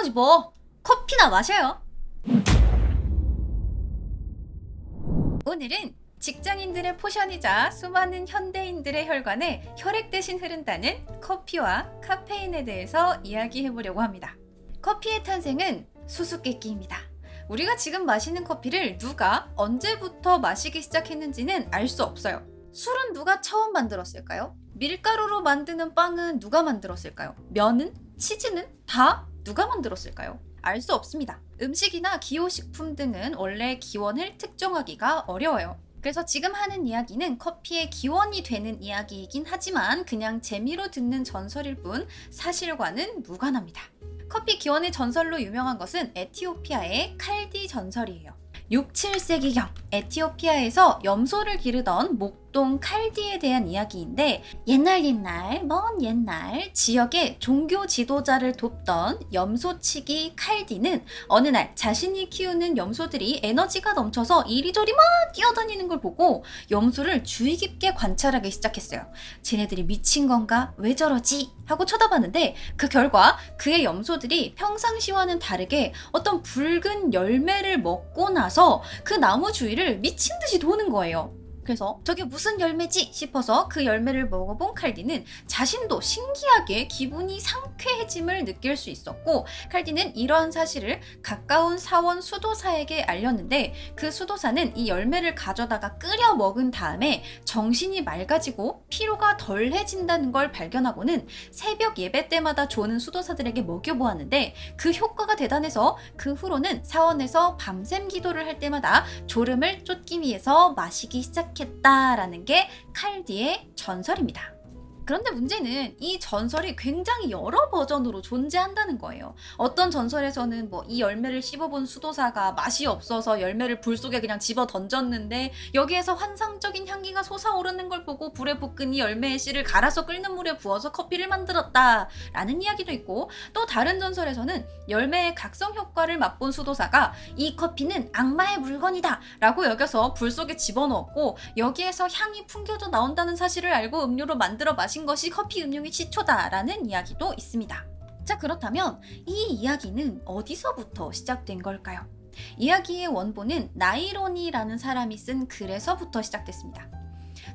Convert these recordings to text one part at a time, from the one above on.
거지 뭐. 커피나 마셔요. 오늘은 직장인들의 포션이자 수많은 현대인들의 혈관에 혈액 대신 흐른다는 커피와 카페인에 대해서 이야기해보려고 합니다. 커피의 탄생은 수수께끼입니다. 우리가 지금 마시는 커피를 누가 언제부터 마시기 시작했는지는 알 수 없어요. 술은 누가 처음 만들었을까요? 밀가루로 만드는 빵은 누가 만들었을까요? 면은? 치즈는? 다 누가 만들었을까요? 알 수 없습니다. 음식이나 기호식품 등은 원래 기원을 특정하기가 어려워요. 그래서 지금 하는 이야기는 커피의 기원이 되는 이야기이긴 하지만 그냥 재미로 듣는 전설일 뿐 사실과는 무관합니다. 커피 기원의 전설로 유명한 것은 에티오피아의 칼디 전설이에요. 6, 7세기경 에티오피아에서 염소를 기르던 목동 칼디에 대한 이야기인데 옛날 먼 옛날 지역의 종교 지도자를 돕던 염소치기 칼디는 어느 날 자신이 키우는 염소들이 에너지가 넘쳐서 이리저리 막 뛰어다니는 걸 보고 염소를 주의 깊게 관찰하기 시작했어요. 쟤네들이 미친 건가? 왜 저러지? 하고 쳐다봤는데 그 결과 그의 염소들이 평상시와는 다르게 어떤 붉은 열매를 먹고 나서 그 나무 주위를 미친 듯이 도는 거예요. 그래서 저게 무슨 열매지 싶어서 그 열매를 먹어본 칼디는 자신도 신기하게 기분이 상쾌해짐을 느낄 수 있었고, 칼디는 이러한 사실을 가까운 사원 수도사에게 알렸는데 그 수도사는 이 열매를 가져다가 끓여 먹은 다음에 정신이 맑아지고 피로가 덜해진다는 걸 발견하고는 새벽 예배 때마다 조는 수도사들에게 먹여보았는데 그 효과가 대단해서 그 후로는 사원에서 밤샘 기도를 할 때마다 졸음을 쫓기 위해서 마시기 시작했다라는 게 칼디의 전설입니다. 그런데 문제는 이 전설이 굉장히 여러 버전으로 존재한다는 거예요. 어떤 전설에서는 이 열매를 씹어본 수도사가 맛이 없어서 열매를 불 속에 그냥 집어 던졌는데 여기에서 환상적인 향기가 솟아오르는 걸 보고 불에 볶은 이 열매의 씨를 갈아서 끓는 물에 부어서 커피를 만들었다 라는 이야기도 있고, 또 다른 전설에서는 열매의 각성 효과를 맛본 수도사가 이 커피는 악마의 물건이다 라고 여겨서 불 속에 집어넣었고 여기에서 향이 풍겨져 나온다는 사실을 알고 음료로 만들어 마신 것이 커피 음용의 시초다라는 이야기도 있습니다. 자, 그렇다면 이 이야기는 어디서부터 시작된 걸까요? 이야기의 원본은 나이로니라는 사람이 쓴 글에서부터 시작됐습니다.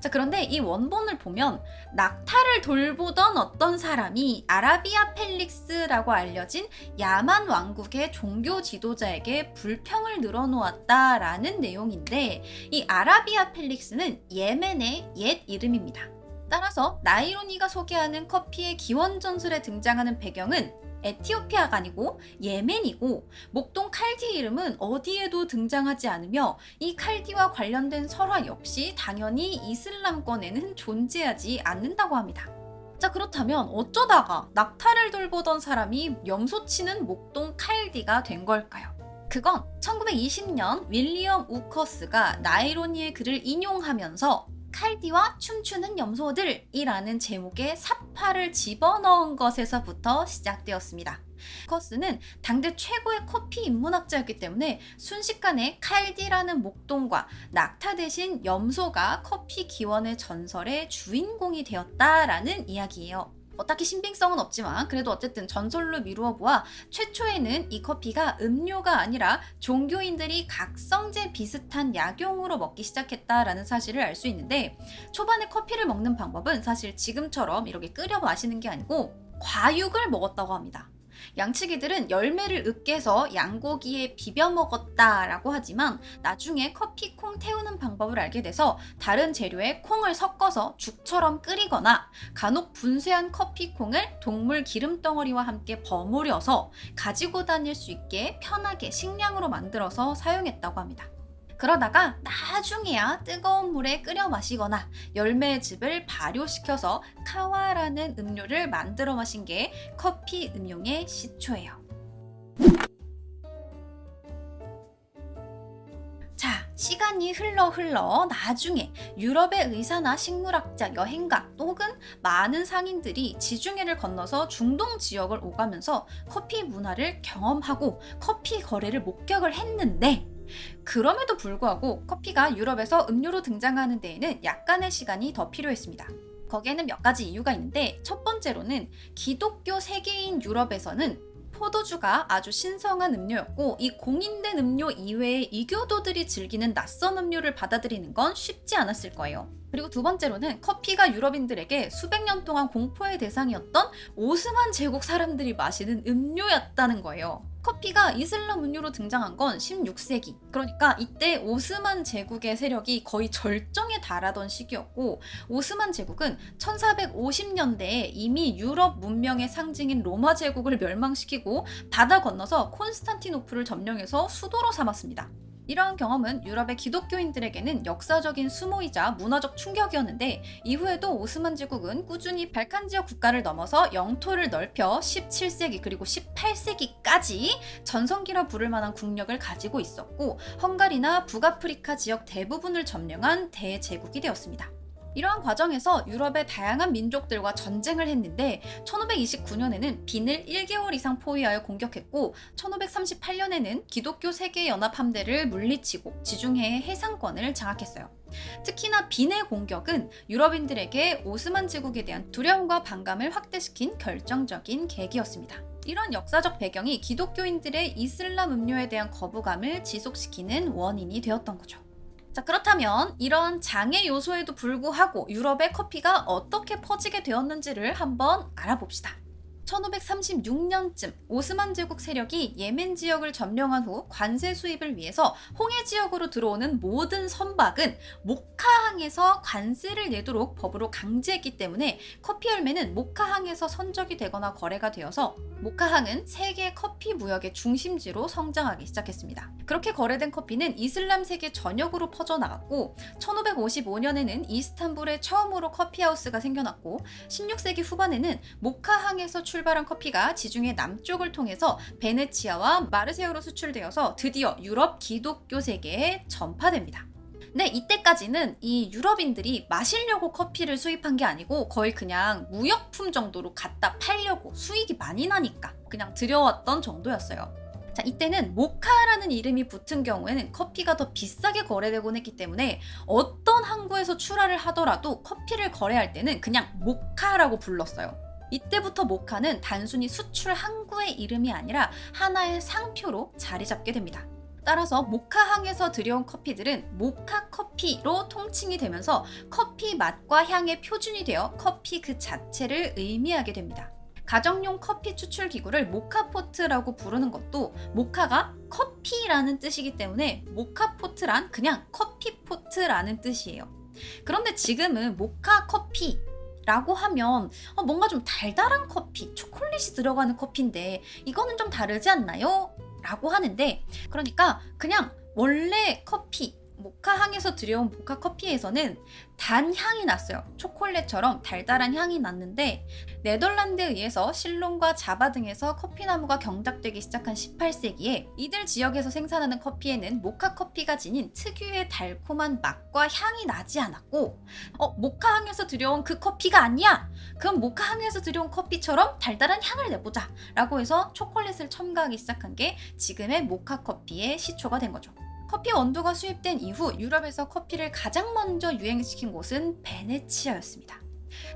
자, 그런데 이 원본을 보면 낙타를 돌보던 어떤 사람이 아라비아 펠릭스라고 알려진 야만 왕국의 종교 지도자에게 불평을 늘어놓았다라는 내용인데, 이 아라비아 펠릭스는 예멘의 옛 이름입니다. 따라서 나이로니가 소개하는 커피의 기원 전설에 등장하는 배경은 에티오피아가 아니고 예멘이고, 목동 칼디 이름은 어디에도 등장하지 않으며 이 칼디와 관련된 설화 역시 당연히 이슬람권에는 존재하지 않는다고 합니다. 자, 그렇다면 어쩌다가 낙타를 돌보던 사람이 염소치는 목동 칼디가 된 걸까요? 그건 1920년 윌리엄 우커스가 나이로니의 글을 인용하면서 칼디와 춤추는 염소들이라는 제목의 사파를 집어넣은 것에서부터 시작되었습니다. 커스는 당대 최고의 커피 인문학자였기 때문에 순식간에 칼디라는 목동과 낙타 대신 염소가 커피 기원의 전설의 주인공이 되었다라는 이야기예요. 딱히 신빙성은 없지만 그래도 어쨌든 전설로 미루어 보아 최초에는 이 커피가 음료가 아니라 종교인들이 각성제 비슷한 약용으로 먹기 시작했다라는 사실을 알 수 있는데, 초반에 커피를 먹는 방법은 사실 지금처럼 이렇게 끓여 마시는 게 아니고 과육을 먹었다고 합니다. 양치기들은 열매를 으깨서 양고기에 비벼 먹었다라고 하지만 나중에 커피 콩 태우는 방법을 알게 돼서 다른 재료에 콩을 섞어서 죽처럼 끓이거나 간혹 분쇄한 커피 콩을 동물 기름덩어리와 함께 버무려서 가지고 다닐 수 있게 편하게 식량으로 만들어서 사용했다고 합니다. 그러다가 나중에야 뜨거운 물에 끓여 마시거나 열매의 즙을 발효시켜서 카와라는 음료를 만들어 마신 게 커피 음용의 시초예요. 자, 시간이 흘러 나중에 유럽의 의사나 식물학자, 여행가 혹은 많은 상인들이 지중해를 건너서 중동 지역을 오가면서 커피 문화를 경험하고 커피 거래를 목격을 했는데, 그럼에도 불구하고 커피가 유럽에서 음료로 등장하는 데에는 약간의 시간이 더 필요했습니다. 거기에는 몇 가지 이유가 있는데, 첫 번째로는 기독교 세계인 유럽에서는 포도주가 아주 신성한 음료였고 이 공인된 음료 이외에 이교도들이 즐기는 낯선 음료를 받아들이는 건 쉽지 않았을 거예요. 그리고 두 번째로는 커피가 유럽인들에게 수백 년 동안 공포의 대상이었던 오스만 제국 사람들이 마시는 음료였다는 거예요. 커피가 이슬람 음료로 등장한 건 16세기. 그러니까 이때 오스만 제국의 세력이 거의 절정에 달하던 시기였고 오스만 제국은 1450년대에 이미 유럽 문명의 상징인 로마 제국을 멸망시키고 바다 건너서 콘스탄티노플을 점령해서 수도로 삼았습니다. 이러한 경험은 유럽의 기독교인들에게는 역사적인 수모이자 문화적 충격이었는데 이후에도 오스만 제국은 꾸준히 발칸 지역 국가를 넘어서 영토를 넓혀 17세기 그리고 18세기까지 전성기라 부를 만한 국력을 가지고 있었고 헝가리나 북아프리카 지역 대부분을 점령한 대제국이 되었습니다. 이러한 과정에서 유럽의 다양한 민족들과 전쟁을 했는데 1529년에는 빈을 1개월 이상 포위하여 공격했고 1538년에는 기독교 세계연합 함대를 물리치고 지중해의 해상권을 장악했어요. 특히나 빈의 공격은 유럽인들에게 오스만 제국에 대한 두려움과 반감을 확대시킨 결정적인 계기였습니다. 이런 역사적 배경이 기독교인들의 이슬람 음료에 대한 거부감을 지속시키는 원인이 되었던 거죠. 자, 그렇다면 이런 장애 요소에도 불구하고 유럽의 커피가 어떻게 퍼지게 되었는지를 한번 알아봅시다. 1536년쯤 오스만 제국 세력이 예멘 지역을 점령한 후 관세 수입을 위해서 홍해 지역으로 들어오는 모든 선박은 모카항에서 관세를 내도록 법으로 강제했기 때문에 커피 열매는 모카항에서 선적이 되거나 거래가 되어서 모카항은 세계 커피 무역의 중심지로 성장하기 시작했습니다. 그렇게 거래된 커피는 이슬람 세계 전역으로 퍼져나갔고 1555년에는 이스탄불에 처음으로 커피하우스가 생겨났고 16세기 후반에는 모카항에서 출발한 커피가 지중해 남쪽을 통해서 베네치아와 마르세유로 수출되어서 드디어 유럽 기독교 세계에 전파됩니다. 네, 이때까지는 이 유럽인들이 마시려고 커피를 수입한 게 아니고 거의 그냥 무역품 정도로 갖다 팔려고 수익이 많이 나니까 그냥 들여왔던 정도였어요. 자, 이때는 모카라는 이름이 붙은 경우에는 커피가 더 비싸게 거래되곤 했기 때문에 어떤 항구에서 출하를 하더라도 커피를 거래할 때는 그냥 모카라고 불렀어요. 이때부터 모카는 단순히 수출 항구의 이름이 아니라 하나의 상표로 자리 잡게 됩니다. 따라서 모카항에서 들여온 커피들은 모카 커피로 통칭이 되면서 커피 맛과 향의 표준이 되어 커피 그 자체를 의미하게 됩니다. 가정용 커피 추출 기구를 모카포트라고 부르는 것도 모카가 커피라는 뜻이기 때문에 모카포트란 그냥 커피포트라는 뜻이에요. 그런데 지금은 모카 커피 라고 하면 뭔가 좀 달달한 커피, 초콜릿이 들어가는 커피인데 이거는 좀 다르지 않나요? 라고 하는데 그러니까 그냥 원래 커피, 모카항에서 들여온 모카 커피에서는 단 향이 났어요. 초콜릿처럼 달달한 향이 났는데 네덜란드에 의해서 실론과 자바 등에서 커피나무가 경작되기 시작한 18세기에 이들 지역에서 생산하는 커피에는 모카 커피가 지닌 특유의 달콤한 맛과 향이 나지 않았고 모카항에서 들여온 그 커피가 아니야! 그럼 모카항에서 들여온 커피처럼 달달한 향을 내보자! 라고 해서 초콜릿을 첨가하기 시작한 게 지금의 모카 커피의 시초가 된 거죠. 커피 원두가 수입된 이후 유럽에서 커피를 가장 먼저 유행시킨 곳은 베네치아였습니다.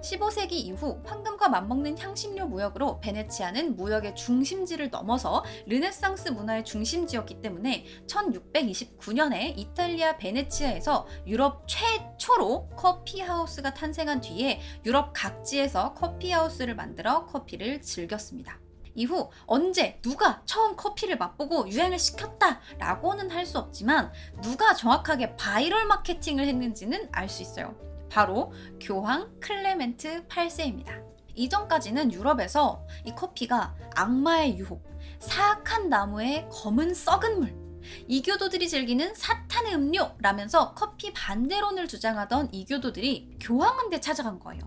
15세기 이후 황금과 맞먹는 향신료 무역으로 베네치아는 무역의 중심지를 넘어서 르네상스 문화의 중심지였기 때문에 1629년에 이탈리아 베네치아에서 유럽 최초로 커피하우스가 탄생한 뒤에 유럽 각지에서 커피하우스를 만들어 커피를 즐겼습니다. 이후 언제 누가 처음 커피를 맛보고 유행을 시켰다라고는 할 수 없지만 누가 정확하게 바이럴 마케팅을 했는지는 알 수 있어요. 바로 교황 클레멘트 8세입니다. 이전까지는 유럽에서 이 커피가 악마의 유혹, 사악한 나무의 검은 썩은 물, 이교도들이 즐기는 사탄의 음료라면서 커피 반대론을 주장하던 이교도들이 교황한테 찾아간 거예요.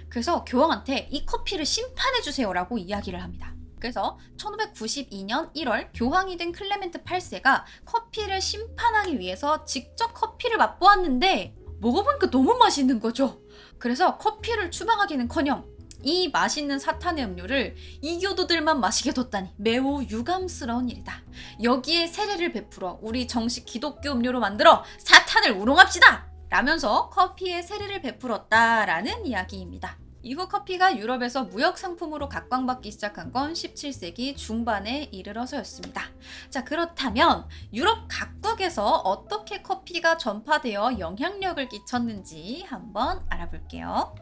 그래서 교황한테 이 커피를 심판해주세요라고 이야기를 합니다. 그래서 1592년 1월 교황이 된 클레멘트 8세가 커피를 심판하기 위해서 직접 커피를 맛보았는데 먹어보니까 너무 맛있는 거죠. 그래서 커피를 추방하기는커녕 이 맛있는 사탄의 음료를 이교도들만 마시게 뒀다니 매우 유감스러운 일이다. 여기에 세례를 베풀어 우리 정식 기독교 음료로 만들어 사탄을 우롱합시다! 라면서 커피에 세례를 베풀었다라는 이야기입니다. 이후 커피가 유럽에서 무역 상품으로 각광받기 시작한 건 17세기 중반에 이르러서였습니다. 자, 그렇다면 유럽 각국에서 어떻게 커피가 전파되어 영향력을 끼쳤는지 한번 알아볼게요.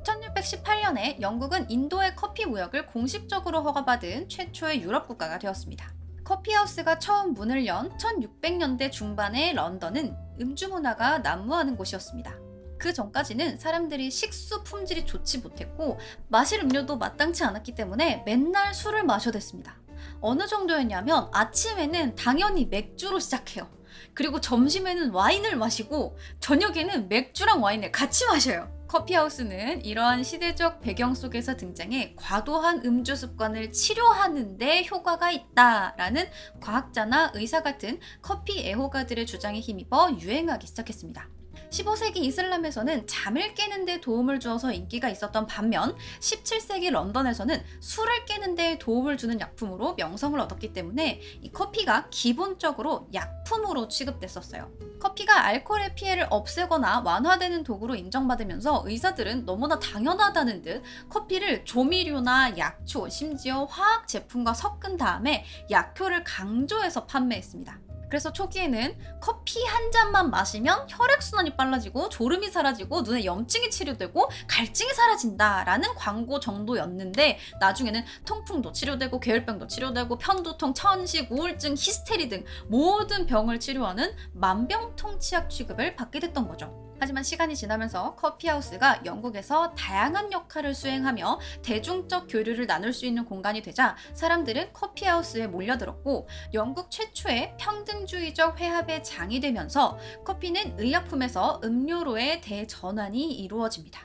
1618년에 영국은 인도의 커피 무역을 공식적으로 허가받은 최초의 유럽 국가가 되었습니다. 커피하우스가 처음 문을 연 1600년대 중반의 런던은 음주 문화가 난무하는 곳이었습니다. 그 전까지는 사람들이 식수 품질이 좋지 못했고 마실 음료도 마땅치 않았기 때문에 맨날 술을 마셔댔습니다. 어느 정도였냐면 아침에는 당연히 맥주로 시작해요. 그리고 점심에는 와인을 마시고 저녁에는 맥주랑 와인을 같이 마셔요. 커피하우스는 이러한 시대적 배경 속에서 등장해 과도한 음주 습관을 치료하는 데 효과가 있다라는 과학자나 의사 같은 커피 애호가들의 주장에 힘입어 유행하기 시작했습니다. 15세기 이슬람에서는 잠을 깨는 데 도움을 주어서 인기가 있었던 반면 17세기 런던에서는 술을 깨는 데 도움을 주는 약품으로 명성을 얻었기 때문에 이 커피가 기본적으로 약품으로 취급됐었어요. 커피가 알코올의 피해를 없애거나 완화되는 도구로 인정받으면서 의사들은 너무나 당연하다는 듯 커피를 조미료나 약초, 심지어 화학 제품과 섞은 다음에 약효를 강조해서 판매했습니다. 그래서 초기에는 커피 한 잔만 마시면 혈액순환이 빨라지고 졸음이 사라지고 눈에 염증이 치료되고 갈증이 사라진다라는 광고 정도였는데 나중에는 통풍도 치료되고 괴혈병도 치료되고 편두통, 천식, 우울증, 히스테리 등 모든 병을 치료하는 만병통치약 취급을 받게 됐던 거죠. 하지만 시간이 지나면서 커피하우스가 영국에서 다양한 역할을 수행하며 대중적 교류를 나눌 수 있는 공간이 되자 사람들은 커피하우스에 몰려들었고 영국 최초의 평등주의적 회합의 장이 되면서 커피는 의약품에서 음료로의 대전환이 이루어집니다.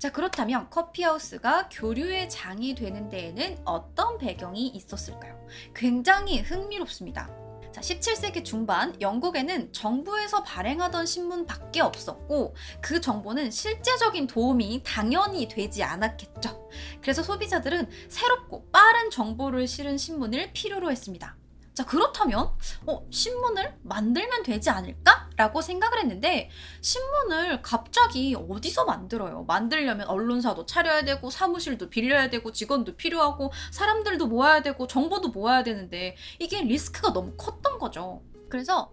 자, 그렇다면 커피하우스가 교류의 장이 되는 데에는 어떤 배경이 있었을까요? 굉장히 흥미롭습니다. 자, 17세기 중반 영국에는 정부에서 발행하던 신문밖에 없었고 그 정보는 실제적인 도움이 당연히 되지 않았겠죠. 그래서 소비자들은 새롭고 빠른 정보를 실은 신문을 필요로 했습니다. 자, 그렇다면 신문을 만들면 되지 않을까? 라고 생각을 했는데 신문을 갑자기 어디서 만들어요? 만들려면 언론사도 차려야 되고 사무실도 빌려야 되고 직원도 필요하고 사람들도 모아야 되고 정보도 모아야 되는데 이게 리스크가 너무 컸던 거죠. 그래서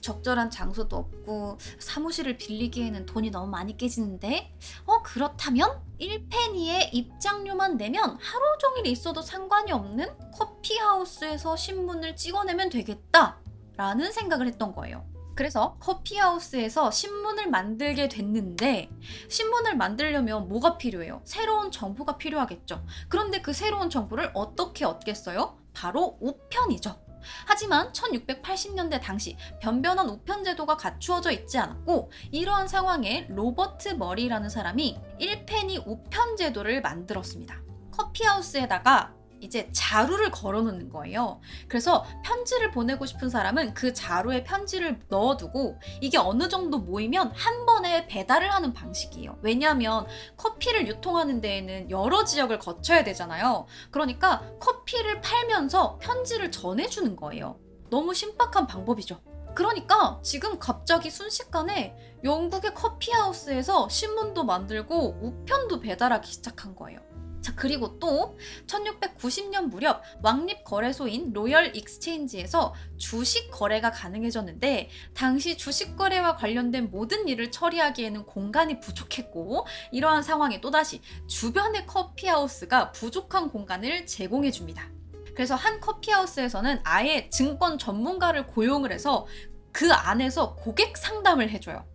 적절한 장소도 없고 사무실을 빌리기에는 돈이 너무 많이 깨지는데 그렇다면 1페니의 입장료만 내면 하루 종일 있어도 상관이 없는 커피하우스에서 신문을 찍어내면 되겠다 라는 생각을 했던 거예요. 그래서 커피하우스에서 신문을 만들게 됐는데 신문을 만들려면 뭐가 필요해요? 새로운 정보가 필요하겠죠. 그런데 그 새로운 정보를 어떻게 얻겠어요? 바로 우편이죠. 하지만 1680년대 당시 변변한 우편 제도가 갖추어져 있지 않았고 이러한 상황에 로버트 머리라는 사람이 1페니 우편 제도를 만들었습니다. 커피하우스에다가 이제 자루를 걸어놓는 거예요. 그래서 편지를 보내고 싶은 사람은 그 자루에 편지를 넣어두고 이게 어느 정도 모이면 한 번에 배달을 하는 방식이에요. 왜냐하면 커피를 유통하는 데에는 여러 지역을 거쳐야 되잖아요. 그러니까 커피를 팔면서 편지를 전해주는 거예요. 너무 신박한 방법이죠. 그러니까 지금 갑자기 순식간에 영국의 커피하우스에서 신문도 만들고 우편도 배달하기 시작한 거예요. 자, 그리고 또 1690년 무렵 왕립 거래소인 로열 익스체인지에서 주식 거래가 가능해졌는데 당시 주식 거래와 관련된 모든 일을 처리하기에는 공간이 부족했고 이러한 상황에 또다시 주변의 커피하우스가 부족한 공간을 제공해 줍니다. 그래서 한 커피하우스에서는 아예 증권 전문가를 고용을 해서 그 안에서 고객 상담을 해줘요.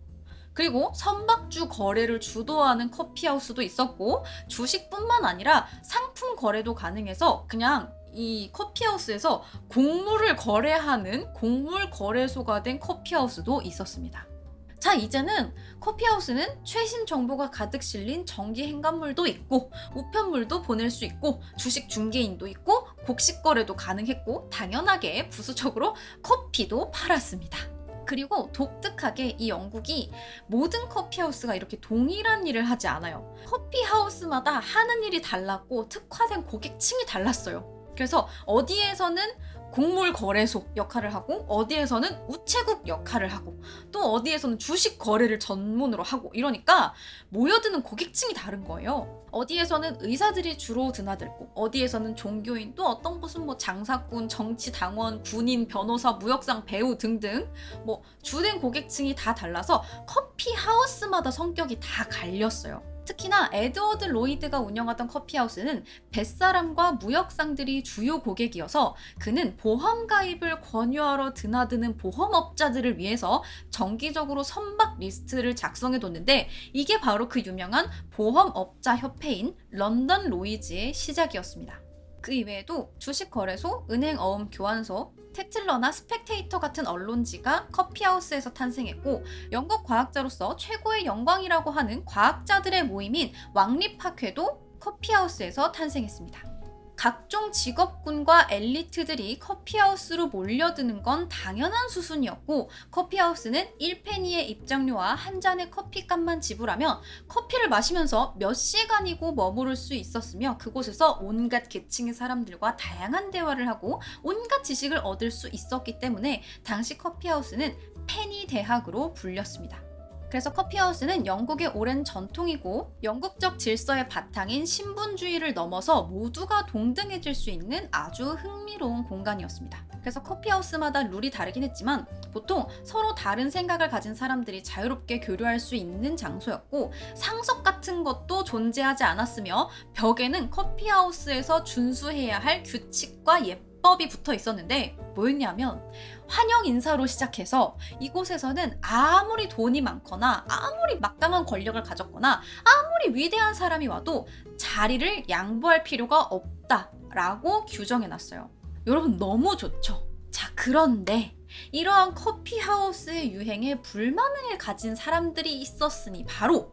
그리고 선박주 거래를 주도하는 커피하우스도 있었고 주식뿐만 아니라 상품 거래도 가능해서 그냥 이 커피하우스에서 곡물을 거래하는 곡물 거래소가 된 커피하우스도 있었습니다. 자, 이제는 커피하우스는 최신 정보가 가득 실린 정기 행간물도 있고 우편물도 보낼 수 있고 주식 중개인도 있고 곡식 거래도 가능했고 당연하게 부수적으로 커피도 팔았습니다. 그리고 독특하게 이 영국이 모든 커피하우스가 이렇게 동일한 일을 하지 않아요. 커피하우스마다 하는 일이 달랐고 특화된 고객층이 달랐어요. 그래서 어디에서는 곡물 거래소 역할을 하고 어디에서는 우체국 역할을 하고 또 어디에서는 주식 거래를 전문으로 하고 이러니까 모여드는 고객층이 다른 거예요. 어디에서는 의사들이 주로 드나들고 어디에서는 종교인 또 어떤 곳은 뭐 장사꾼, 정치당원, 군인, 변호사, 무역상, 배우 등등 뭐 주된 고객층이 다 달라서 커피 하우스마다 성격이 다 갈렸어요. 특히나 에드워드 로이드가 운영하던 커피하우스는 뱃사람과 무역상들이 주요 고객이어서 그는 보험 가입을 권유하러 드나드는 보험업자들을 위해서 정기적으로 선박 리스트를 작성해뒀는데 이게 바로 그 유명한 보험업자 협회인 런던 로이즈의 시작이었습니다. 그 이외에도 주식거래소, 은행어음 교환소, 테틀러나 스펙테이터 같은 언론지가 커피하우스에서 탄생했고 영국 과학자로서 최고의 영광이라고 하는 과학자들의 모임인 왕립학회도 커피하우스에서 탄생했습니다. 각종 직업군과 엘리트들이 커피하우스로 몰려드는 건 당연한 수순이었고 커피하우스는 1페니의 입장료와 한 잔의 커피값만 지불하면 커피를 마시면서 몇 시간이고 머무를 수 있었으며 그곳에서 온갖 계층의 사람들과 다양한 대화를 하고 온갖 지식을 얻을 수 있었기 때문에 당시 커피하우스는 페니 대학으로 불렸습니다. 그래서 커피하우스는 영국의 오랜 전통이고 영국적 질서의 바탕인 신분주의를 넘어서 모두가 동등해질 수 있는 아주 흥미로운 공간이었습니다. 그래서 커피하우스마다 룰이 다르긴 했지만 보통 서로 다른 생각을 가진 사람들이 자유롭게 교류할 수 있는 장소였고 상석 같은 것도 존재하지 않았으며 벽에는 커피하우스에서 준수해야 할 규칙과 예법이 붙어 있었는데 뭐였냐면 환영 인사로 시작해서 이곳에서는 아무리 돈이 많거나 아무리 막강한 권력을 가졌거나 아무리 위대한 사람이 와도 자리를 양보할 필요가 없다라고 규정해놨어요. 여러분 너무 좋죠? 자, 그런데 이러한 커피하우스의 유행에 불만을 가진 사람들이 있었으니 바로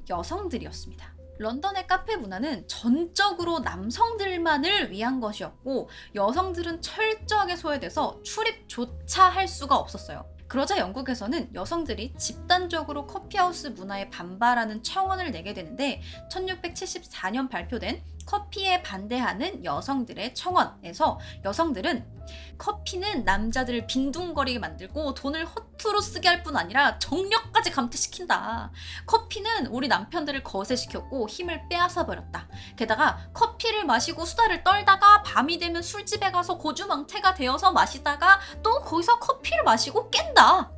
여성들이었습니다. 런던의 카페 문화는 전적으로 남성들만을 위한 것이었고 여성들은 철저하게 소외돼서 출입조차 할 수가 없었어요. 그러자 영국에서는 여성들이 집단적으로 커피하우스 문화에 반발하는 청원을 내게 되는데 1674년 발표된 커피에 반대하는 여성들의 청원에서 여성들은 커피는 남자들을 빈둥거리게 만들고 돈을 허투루 쓰게 할 뿐 아니라 정력까지 감퇴시킨다. 커피는 우리 남편들을 거세시켰고 힘을 빼앗아 버렸다. 게다가 커피를 마시고 수다를 떨다가 밤이 되면 술집에 가서 고주망태가 되어서 마시다가 또 거기서 커피를 마시고 깬다.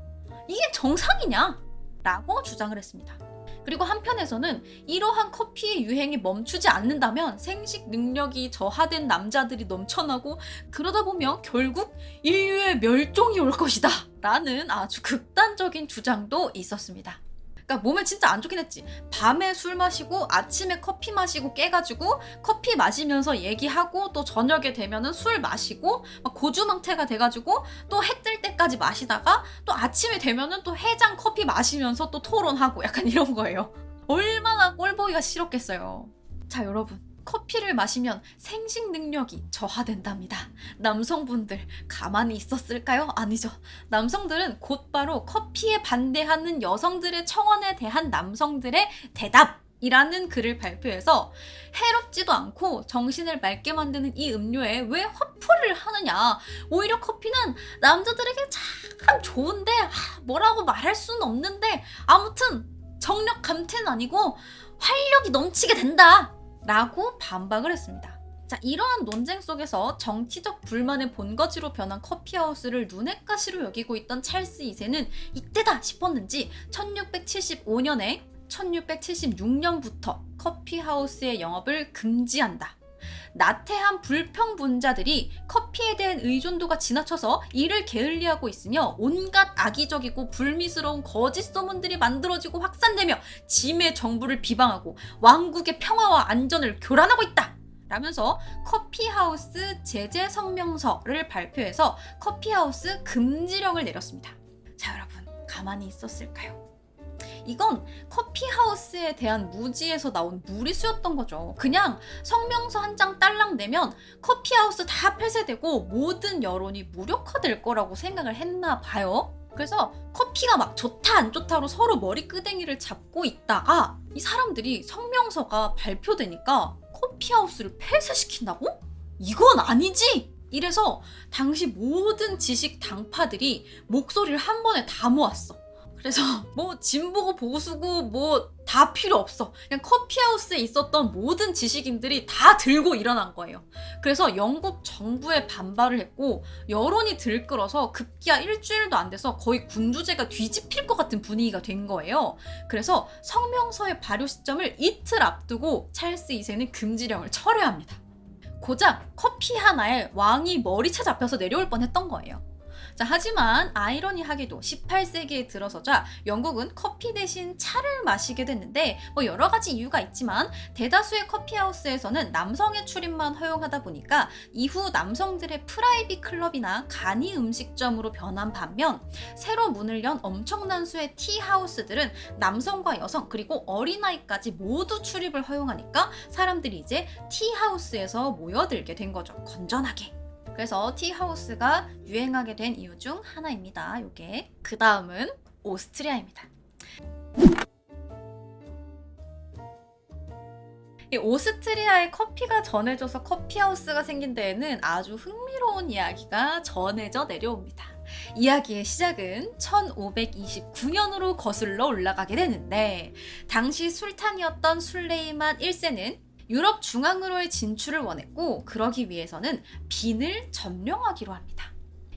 이게 정상이냐? 라고 주장을 했습니다. 그리고 한편에서는 이러한 커피의 유행이 멈추지 않는다면 생식 능력이 저하된 남자들이 넘쳐나고 그러다 보면 결국 인류의 멸종이 올 것이다 라는 아주 극단적인 주장도 있었습니다. 그러니까 몸에 진짜 안 좋긴 했지. 밤에 술 마시고 아침에 커피 마시고 깨가지고 커피 마시면서 얘기하고 또 저녁에 되면은 술 마시고 막 고주망태가 돼가지고 또 해 뜰 때까지 마시다가 또 아침에 되면은 또 해장 커피 마시면서 또 토론하고 약간 이런 거예요. 얼마나 꼴보기가 싫었겠어요. 자, 여러분. 커피를 마시면 생식 능력이 저하된답니다. 남성분들 가만히 있었을까요? 아니죠. 남성들은 곧바로 커피에 반대하는 여성들의 청원에 대한 남성들의 대답이라는 글을 발표해서 해롭지도 않고 정신을 맑게 만드는 이 음료에 왜 화풀이를 하느냐. 오히려 커피는 남자들에게 참 좋은데 뭐라고 말할 수는 없는데 아무튼 정력 감퇴는 아니고 활력이 넘치게 된다. 라고 반박을 했습니다. 자, 이러한 논쟁 속에서 정치적 불만의 본거지로 변한 커피하우스를 눈엣 가시로 여기고 있던 찰스 2세는 이때다 싶었는지 1675년에 1676년부터 커피하우스의 영업을 금지한다. 나태한 불평분자들이 커피에 대한 의존도가 지나쳐서 이를 게을리하고 있으며 온갖 악의적이고 불미스러운 거짓 소문들이 만들어지고 확산되며 짐의 정부를 비방하고 왕국의 평화와 안전을 교란하고 있다! 라면서 커피하우스 제재 성명서를 발표해서 커피하우스 금지령을 내렸습니다. 자, 여러분 가만히 있었을까요? 이건 커피하우스에 대한 무지에서 나온 무리수였던 거죠. 그냥 성명서 한 장 딸랑 내면 커피하우스 다 폐쇄되고 모든 여론이 무력화될 거라고 생각을 했나 봐요. 그래서 커피가 막 좋다 안 좋다로 서로 머리끄댕이를 잡고 있다가 이 사람들이 성명서가 발표되니까 커피하우스를 폐쇄시킨다고? 이건 아니지! 이래서 당시 모든 지식 당파들이 목소리를 한 번에 다 모았어. 그래서 뭐 진보고 보수고 뭐 다 필요 없어. 그냥 커피하우스에 있었던 모든 지식인들이 다 들고 일어난 거예요. 그래서 영국 정부에 반발을 했고 여론이 들끓어서 급기야 일주일도 안 돼서 거의 군주제가 뒤집힐 것 같은 분위기가 된 거예요. 그래서 성명서의 발효 시점을 이틀 앞두고 찰스 2세는 금지령을 철회합니다. 고작 커피 하나에 왕이 머리채 잡혀서 내려올 뻔했던 거예요. 자, 하지만 아이러니하게도 18세기에 들어서자 영국은 커피 대신 차를 마시게 됐는데 뭐 여러 가지 이유가 있지만 대다수의 커피하우스에서는 남성의 출입만 허용하다 보니까 이후 남성들의 프라이빗 클럽이나 간이 음식점으로 변한 반면 새로 문을 연 엄청난 수의 티하우스들은 남성과 여성 그리고 어린아이까지 모두 출입을 허용하니까 사람들이 이제 티하우스에서 모여들게 된 거죠. 건전하게. 그래서 티하우스가 유행하게 된 이유 중 하나입니다. 요게. 그 다음은 오스트리아입니다. 이 오스트리아에 커피가 전해져서 커피하우스가 생긴 데에는 아주 흥미로운 이야기가 전해져 내려옵니다. 이야기의 시작은 1529년으로 거슬러 올라가게 되는데 당시 술탄이었던 술레이만 1세는 유럽 중앙으로의 진출을 원했고 그러기 위해서는 빈을 점령하기로 합니다.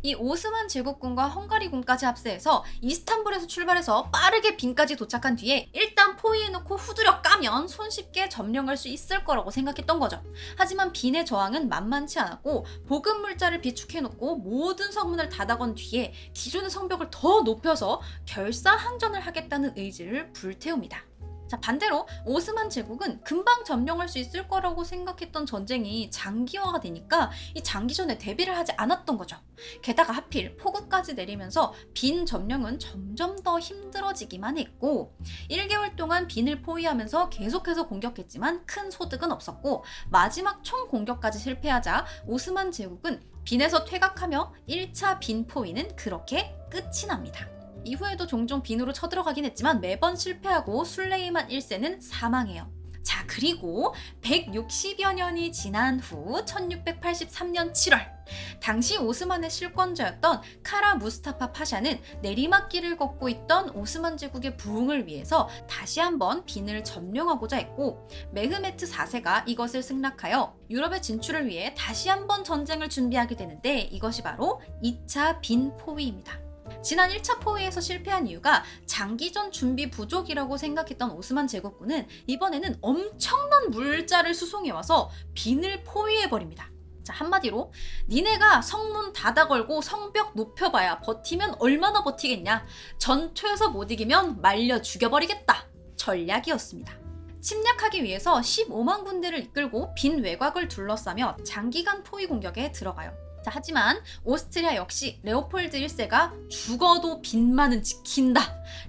이 오스만 제국군과 헝가리군까지 합세해서 이스탄불에서 출발해서 빠르게 빈까지 도착한 뒤에 일단 포위해놓고 후두려 까면 손쉽게 점령할 수 있을 거라고 생각했던 거죠. 하지만 빈의 저항은 만만치 않았고 보급물자를 비축해놓고 모든 성문을 닫아건 뒤에 기존의 성벽을 더 높여서 결사항전을 하겠다는 의지를 불태웁니다. 자, 반대로 오스만 제국은 금방 점령할 수 있을 거라고 생각했던 전쟁이 장기화가 되니까 이 장기전에 대비를 하지 않았던 거죠. 게다가 하필 폭우까지 내리면서 빈 점령은 점점 더 힘들어지기만 했고 1개월 동안 빈을 포위하면서 계속해서 공격했지만 큰 소득은 없었고 마지막 총 공격까지 실패하자 오스만 제국은 빈에서 퇴각하며 1차 빈 포위는 그렇게 끝이 납니다. 이후에도 종종 빈으로 쳐들어가긴 했지만 매번 실패하고 술레이만 1세는 사망해요. 자, 그리고 160여 년이 지난 후 1683년 7월 당시 오스만의 실권자였던 카라 무스타파 파샤는 내리막길을 걷고 있던 오스만 제국의 부흥을 위해서 다시 한번 빈을 점령하고자 했고 메흐메트 4세가 이것을 승낙하여 유럽의 진출을 위해 다시 한번 전쟁을 준비하게 되는데 이것이 바로 2차 빈 포위입니다. 지난 1차 포위에서 실패한 이유가 장기전 준비 부족이라고 생각했던 오스만 제국군은 이번에는 엄청난 물자를 수송해와서 빈을 포위해버립니다. 자, 한마디로 니네가 성문 닫아 걸고 성벽 높여봐야 버티면 얼마나 버티겠냐. 전투에서 못 이기면 말려 죽여버리겠다. 전략이었습니다. 침략하기 위해서 15만 군대를 이끌고 빈 외곽을 둘러싸며 장기간 포위 공격에 들어가요. 자, 하지만 오스트리아 역시 레오폴드 1세가 죽어도 빈만은 지킨다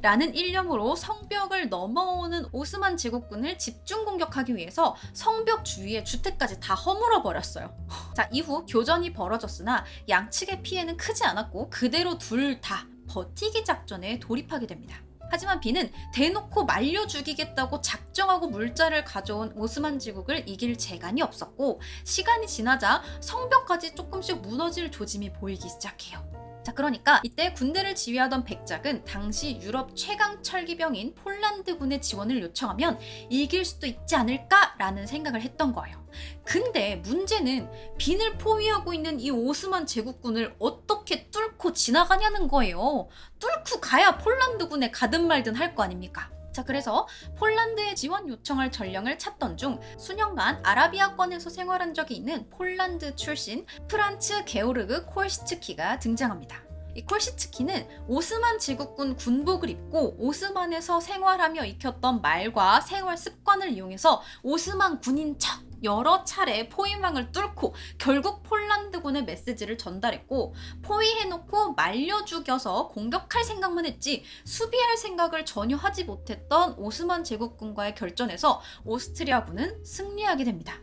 라는 일념으로 성벽을 넘어오는 오스만 제국군을 집중 공격하기 위해서 성벽 주위의 주택까지 다 허물어 버렸어요. 자, 이후 교전이 벌어졌으나 양측의 피해는 크지 않았고 그대로 둘 다 버티기 작전에 돌입하게 됩니다. 하지만 빈은 대놓고 말려 죽이겠다고 작정하고 물자를 가져온 오스만 제국을 이길 재간이 없었고 시간이 지나자 성벽까지 조금씩 무너질 조짐이 보이기 시작해요. 자, 그러니까 이때 군대를 지휘하던 백작은 당시 유럽 최강 철기병인 폴란드군의 지원을 요청하면 이길 수도 있지 않을까라는 생각을 했던 거예요. 근데 문제는 빈을 포위하고 있는 이 오스만 제국군을 어떻게 뚫고 지나가냐는 거예요. 뚫고 가야 폴란드군에 가든 말든 할 거 아닙니까? 자, 그래서 폴란드에 지원 요청할 전령을 찾던 중 수년간 아라비아권에서 생활한 적이 있는 폴란드 출신 프란츠 게오르그 콜시츠키가 등장합니다. 이 콜시츠키는 오스만 제국군 군복을 입고 오스만에서 생활하며 익혔던 말과 생활 습관을 이용해서 오스만 군인 척 여러 차례 포위망을 뚫고 결국 폴란드군의 메시지를 전달했고 포위해놓고 말려 죽여서 공격할 생각만 했지 수비할 생각을 전혀 하지 못했던 오스만 제국군과의 결전에서 오스트리아군은 승리하게 됩니다.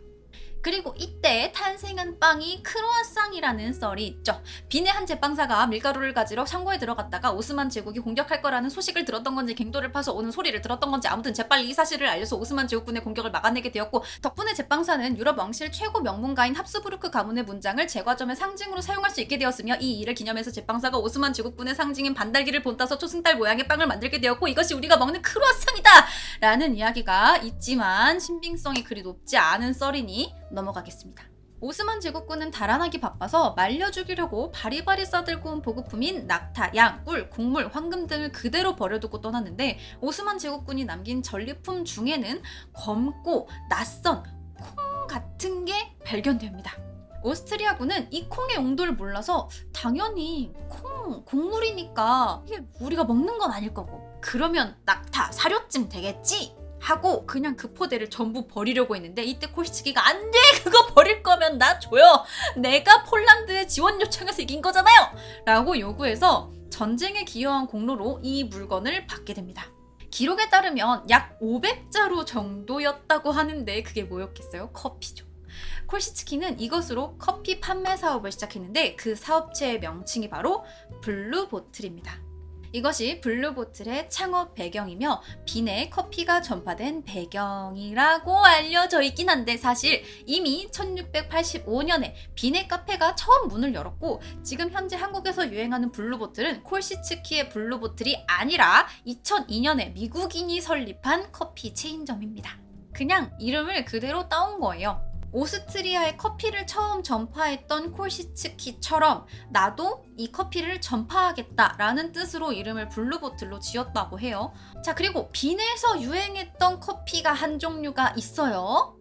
그리고 이때 탄생한 빵이 크루아상이라는 썰이 있죠. 빈의 한 제빵사가 밀가루를 가지러 창고에 들어갔다가 오스만 제국이 공격할 거라는 소식을 들었던 건지 갱도를 파서 오는 소리를 들었던 건지 아무튼 재빨리 이 사실을 알려서 오스만 제국군의 공격을 막아내게 되었고, 덕분에 제빵사는 유럽 왕실 최고 명문가인 합스부르크 가문의 문장을 제과점의 상징으로 사용할 수 있게 되었으며, 이 일을 기념해서 제빵사가 오스만 제국군의 상징인 반달기를 본따서 초승달 모양의 빵을 만들게 되었고, 이것이 우리가 먹는 크루아상이다! 라는 이야기가 있지만 신빙성이 그리 높지 않은 썰이니 넘어가겠습니다. 오스만 제국군은 달아나기 바빠서 말려 죽이려고 바리바리 싸들고 온 보급품인 낙타, 양, 꿀, 곡물, 황금 등을 그대로 버려두고 떠났는데, 오스만 제국군이 남긴 전리품 중에는 검고 낯선 콩 같은 게 발견됩니다. 오스트리아군은 이 콩의 용도를 몰라서 당연히 곡물이니까 이게 우리가 먹는 건 아닐 거고, 그러면 낙타, 사료쯤 되겠지? 하고 그냥 그 포대를 전부 버리려고 했는데, 이때 콜시츠키가 안 돼! 그거 버릴 거면 나 줘요! 내가 폴란드에 지원 요청해서 이긴 거잖아요! 라고 요구해서 전쟁에 기여한 공로로 이 물건을 받게 됩니다. 기록에 따르면 약 500자루 정도였다고 하는데 그게 뭐였겠어요? 커피죠. 콜시츠키는 이것으로 커피 판매 사업을 시작했는데, 그 사업체의 명칭이 바로 블루보틀입니다. 이것이 블루보틀의 창업 배경이며 빈에 커피가 전파된 배경이라고 알려져 있긴 한데, 사실 이미 1685년에 빈의 카페가 처음 문을 열었고, 지금 현재 한국에서 유행하는 블루보틀은 콜시츠키의 블루보틀이 아니라 2002년에 미국인이 설립한 커피 체인점입니다. 그냥 이름을 그대로 따온 거예요. 오스트리아에 커피를 처음 전파했던 콜시츠키처럼 나도 이 커피를 전파하겠다라는 뜻으로 이름을 블루보틀로 지었다고 해요. 자, 그리고 빈에서 유행했던 커피가 한 종류가 있어요.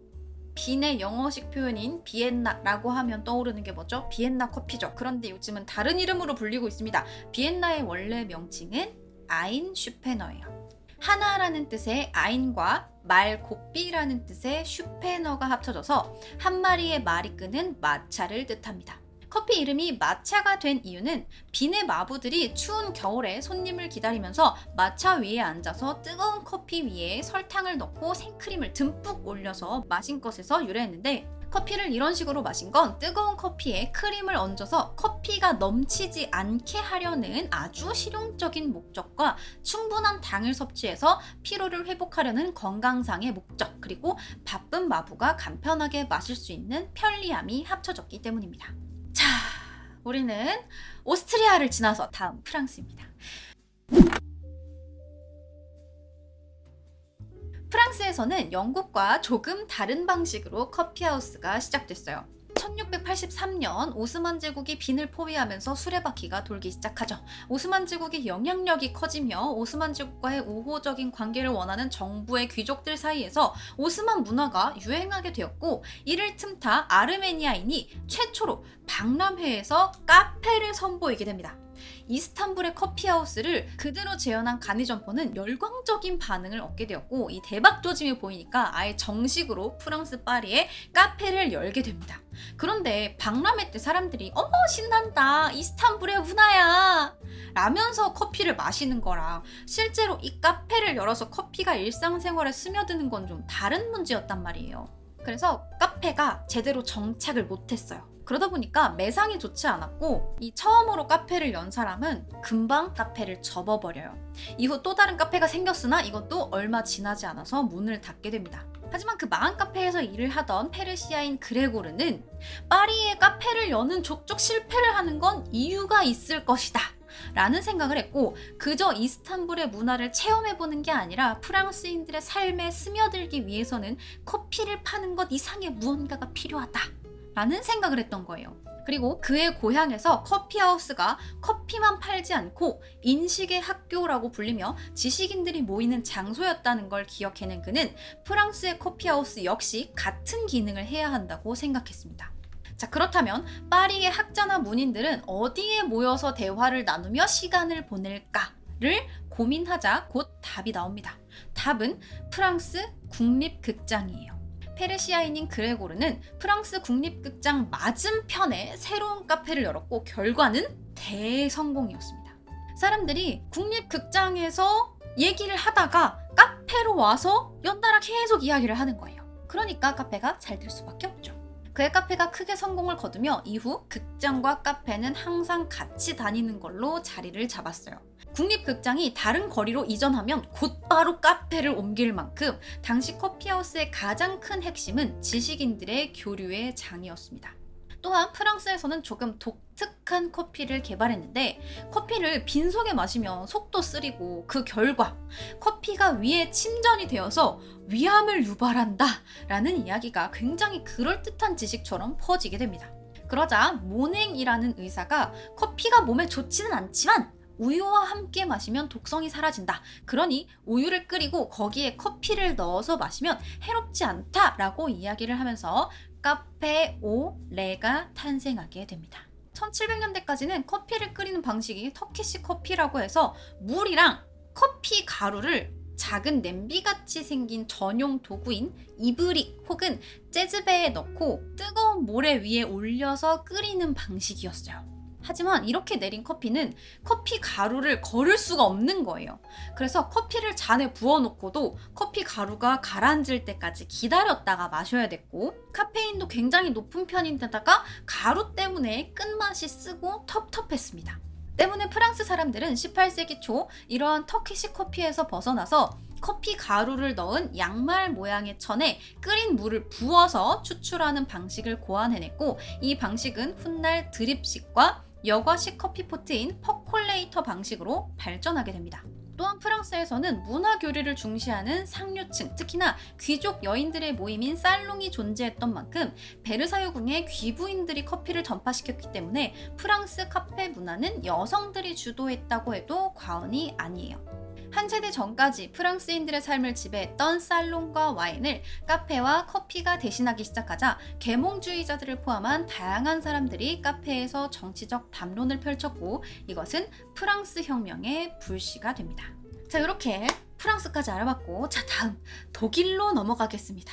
빈의 영어식 표현인 비엔나라고 하면 떠오르는 게 뭐죠? 비엔나 커피죠. 그런데 요즘은 다른 이름으로 불리고 있습니다. 비엔나의 원래 명칭은 아인슈페너예요. 하나라는 뜻의 아인과 말 곱비라는 뜻의 슈페너가 합쳐져서 한 마리의 말이 끄는 마차를 뜻합니다. 커피 이름이 마차가 된 이유는 빈의 마부들이 추운 겨울에 손님을 기다리면서 마차 위에 앉아서 뜨거운 커피 위에 설탕을 넣고 생크림을 듬뿍 올려서 마신 것에서 유래했는데, 커피를 이런 식으로 마신 건 뜨거운 커피에 크림을 얹어서 커피가 넘치지 않게 하려는 아주 실용적인 목적과 충분한 당을 섭취해서 피로를 회복하려는 건강상의 목적, 그리고 바쁜 마부가 간편하게 마실 수 있는 편리함이 합쳐졌기 때문입니다. 자, 우리는 오스트리아를 지나서 다음 프랑스입니다. 프랑스에서는 영국과 조금 다른 방식으로 커피하우스가 시작됐어요. 1683년 오스만 제국이 빈을 포위하면서 수레바퀴가 돌기 시작하죠. 오스만 제국의 영향력이 커지며 오스만 제국과의 우호적인 관계를 원하는 정부의 귀족들 사이에서 오스만 문화가 유행하게 되었고, 이를 틈타 아르메니아인이 최초로 박람회에서 카페를 선보이게 됩니다. 이스탄불의 커피하우스를 그대로 재현한 가니점포는 열광적인 반응을 얻게 되었고, 이 대박 조짐이 보이니까 아예 정식으로 프랑스 파리에 카페를 열게 됩니다. 그런데 박람회 때 사람들이 어머 신난다, 이스탄불의 문화야 라면서 커피를 마시는 거랑 실제로 이 카페를 열어서 커피가 일상생활에 스며드는 건 좀 다른 문제였단 말이에요. 그래서 카페가 제대로 정착을 못했어요. 그러다 보니까 매상이 좋지 않았고, 이 처음으로 카페를 연 사람은 금방 카페를 접어버려요. 이후 또 다른 카페가 생겼으나 이것도 얼마 지나지 않아서 문을 닫게 됩니다. 하지만 그 망한 카페에서 일을 하던 페르시아인 그레고르는 파리에 카페를 여는 족족 실패를 하는 건 이유가 있을 것이다 라는 생각을 했고, 그저 이스탄불의 문화를 체험해보는 게 아니라 프랑스인들의 삶에 스며들기 위해서는 커피를 파는 것 이상의 무언가가 필요하다 라는 생각을 했던 거예요. 그리고 그의 고향에서 커피하우스가 커피만 팔지 않고 인식의 학교라고 불리며 지식인들이 모이는 장소였다는 걸 기억해낸 그는 프랑스의 커피하우스 역시 같은 기능을 해야 한다고 생각했습니다. 자, 그렇다면 파리의 학자나 문인들은 어디에 모여서 대화를 나누며 시간을 보낼까를 고민하자 곧 답이 나옵니다. 답은 프랑스 국립극장이에요. 페르시아인인 그레고르는 프랑스 국립극장 맞은편에 새로운 카페를 열었고, 결과는 대성공이었습니다. 사람들이 국립극장에서 얘기를 하다가 카페로 와서 연달아 계속 이야기를 하는 거예요. 그러니까 카페가 잘 될 수밖에 없죠. 그의 카페가 크게 성공을 거두며 이후 극장과 카페는 항상 같이 다니는 걸로 자리를 잡았어요. 국립극장이 다른 거리로 이전하면 곧바로 카페를 옮길 만큼 당시 커피하우스의 가장 큰 핵심은 지식인들의 교류의 장이었습니다. 또한 프랑스에서는 조금 독특한 커피를 개발했는데 커피를 빈속에 마시면 속도 쓰리고 그 결과 커피가 위에 침전이 되어서 위암을 유발한다 라는 이야기가 굉장히 그럴듯한 지식처럼 퍼지게 됩니다. 그러자 모냉이라는 의사가 커피가 몸에 좋지는 않지만 우유와 함께 마시면 독성이 사라진다. 그러니 우유를 끓이고 거기에 커피를 넣어서 마시면 해롭지 않다라고 이야기를 하면서 카페 오 레가 탄생하게 됩니다. 1700년대까지는 커피를 끓이는 방식이 터키시 커피라고 해서 물이랑 커피 가루를 작은 냄비같이 생긴 전용 도구인 이브릭 혹은 재즈배에 넣고 뜨거운 모래 위에 올려서 끓이는 방식이었어요. 하지만 이렇게 내린 커피는 커피 가루를 거를 수가 없는 거예요. 그래서 커피를 잔에 부어놓고도 커피 가루가 가라앉을 때까지 기다렸다가 마셔야 됐고 카페인도 굉장히 높은 편인데다가 가루 때문에 끝맛이 쓰고 텁텁했습니다. 때문에 프랑스 사람들은 18세기 초 이러한 터키시 커피에서 벗어나서 커피 가루를 넣은 양말 모양의 천에 끓인 물을 부어서 추출하는 방식을 고안해냈고 이 방식은 훗날 드립식과 여과식 커피포트인 퍼콜레이터 방식으로 발전하게 됩니다. 또한 프랑스에서는 문화 교류를 중시하는 상류층, 특히나 귀족 여인들의 모임인 살롱이 존재했던 만큼 베르사유궁의 귀부인들이 커피를 전파시켰기 때문에 프랑스 카페 문화는 여성들이 주도했다고 해도 과언이 아니에요. 한 세대 전까지 프랑스인들의 삶을 지배했던 살롱과 와인을 카페와 커피가 대신하기 시작하자 계몽주의자들을 포함한 다양한 사람들이 카페에서 정치적 담론을 펼쳤고 이것은 프랑스 혁명의 불씨가 됩니다. 자, 이렇게 프랑스까지 알아봤고 자, 다음 독일로 넘어가겠습니다.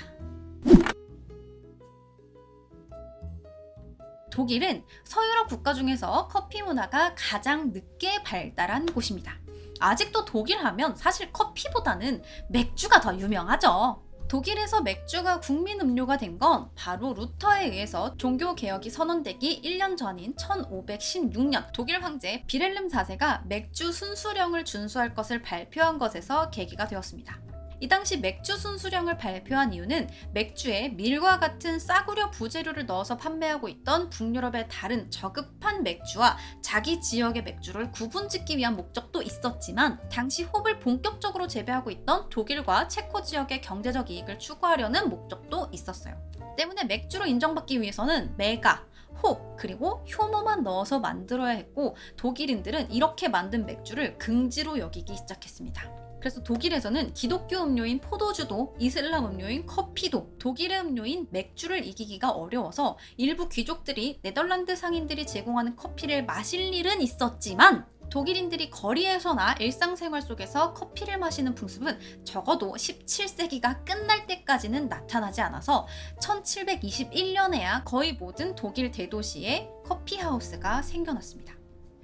독일은 서유럽 국가 중에서 커피 문화가 가장 늦게 발달한 곳입니다. 아직도 독일 하면 사실 커피보다는 맥주가 더 유명하죠. 독일에서 맥주가 국민 음료가 된 건 바로 루터에 의해서 종교개혁이 선언되기 1년 전인 1516년 독일 황제 비렐름 4세가 맥주 순수령을 준수할 것을 발표한 것에서 계기가 되었습니다. 이 당시 맥주 순수령을 발표한 이유는 맥주에 밀과 같은 싸구려 부재료를 넣어서 판매하고 있던 북유럽의 다른 저급한 맥주와 자기 지역의 맥주를 구분짓기 위한 목적도 있었지만 당시 홉을 본격적으로 재배하고 있던 독일과 체코 지역의 경제적 이익을 추구하려는 목적도 있었어요. 때문에 맥주로 인정받기 위해서는 메가, 홉, 그리고 효모만 넣어서 만들어야 했고 독일인들은 이렇게 만든 맥주를 긍지로 여기기 시작했습니다. 그래서 독일에서는 기독교 음료인 포도주도 이슬람 음료인 커피도 독일의 음료인 맥주를 이기기가 어려워서 일부 귀족들이 네덜란드 상인들이 제공하는 커피를 마실 일은 있었지만 독일인들이 거리에서나 일상생활 속에서 커피를 마시는 풍습은 적어도 17세기가 끝날 때까지는 나타나지 않아서 1721년에야 거의 모든 독일 대도시에 커피하우스가 생겨났습니다.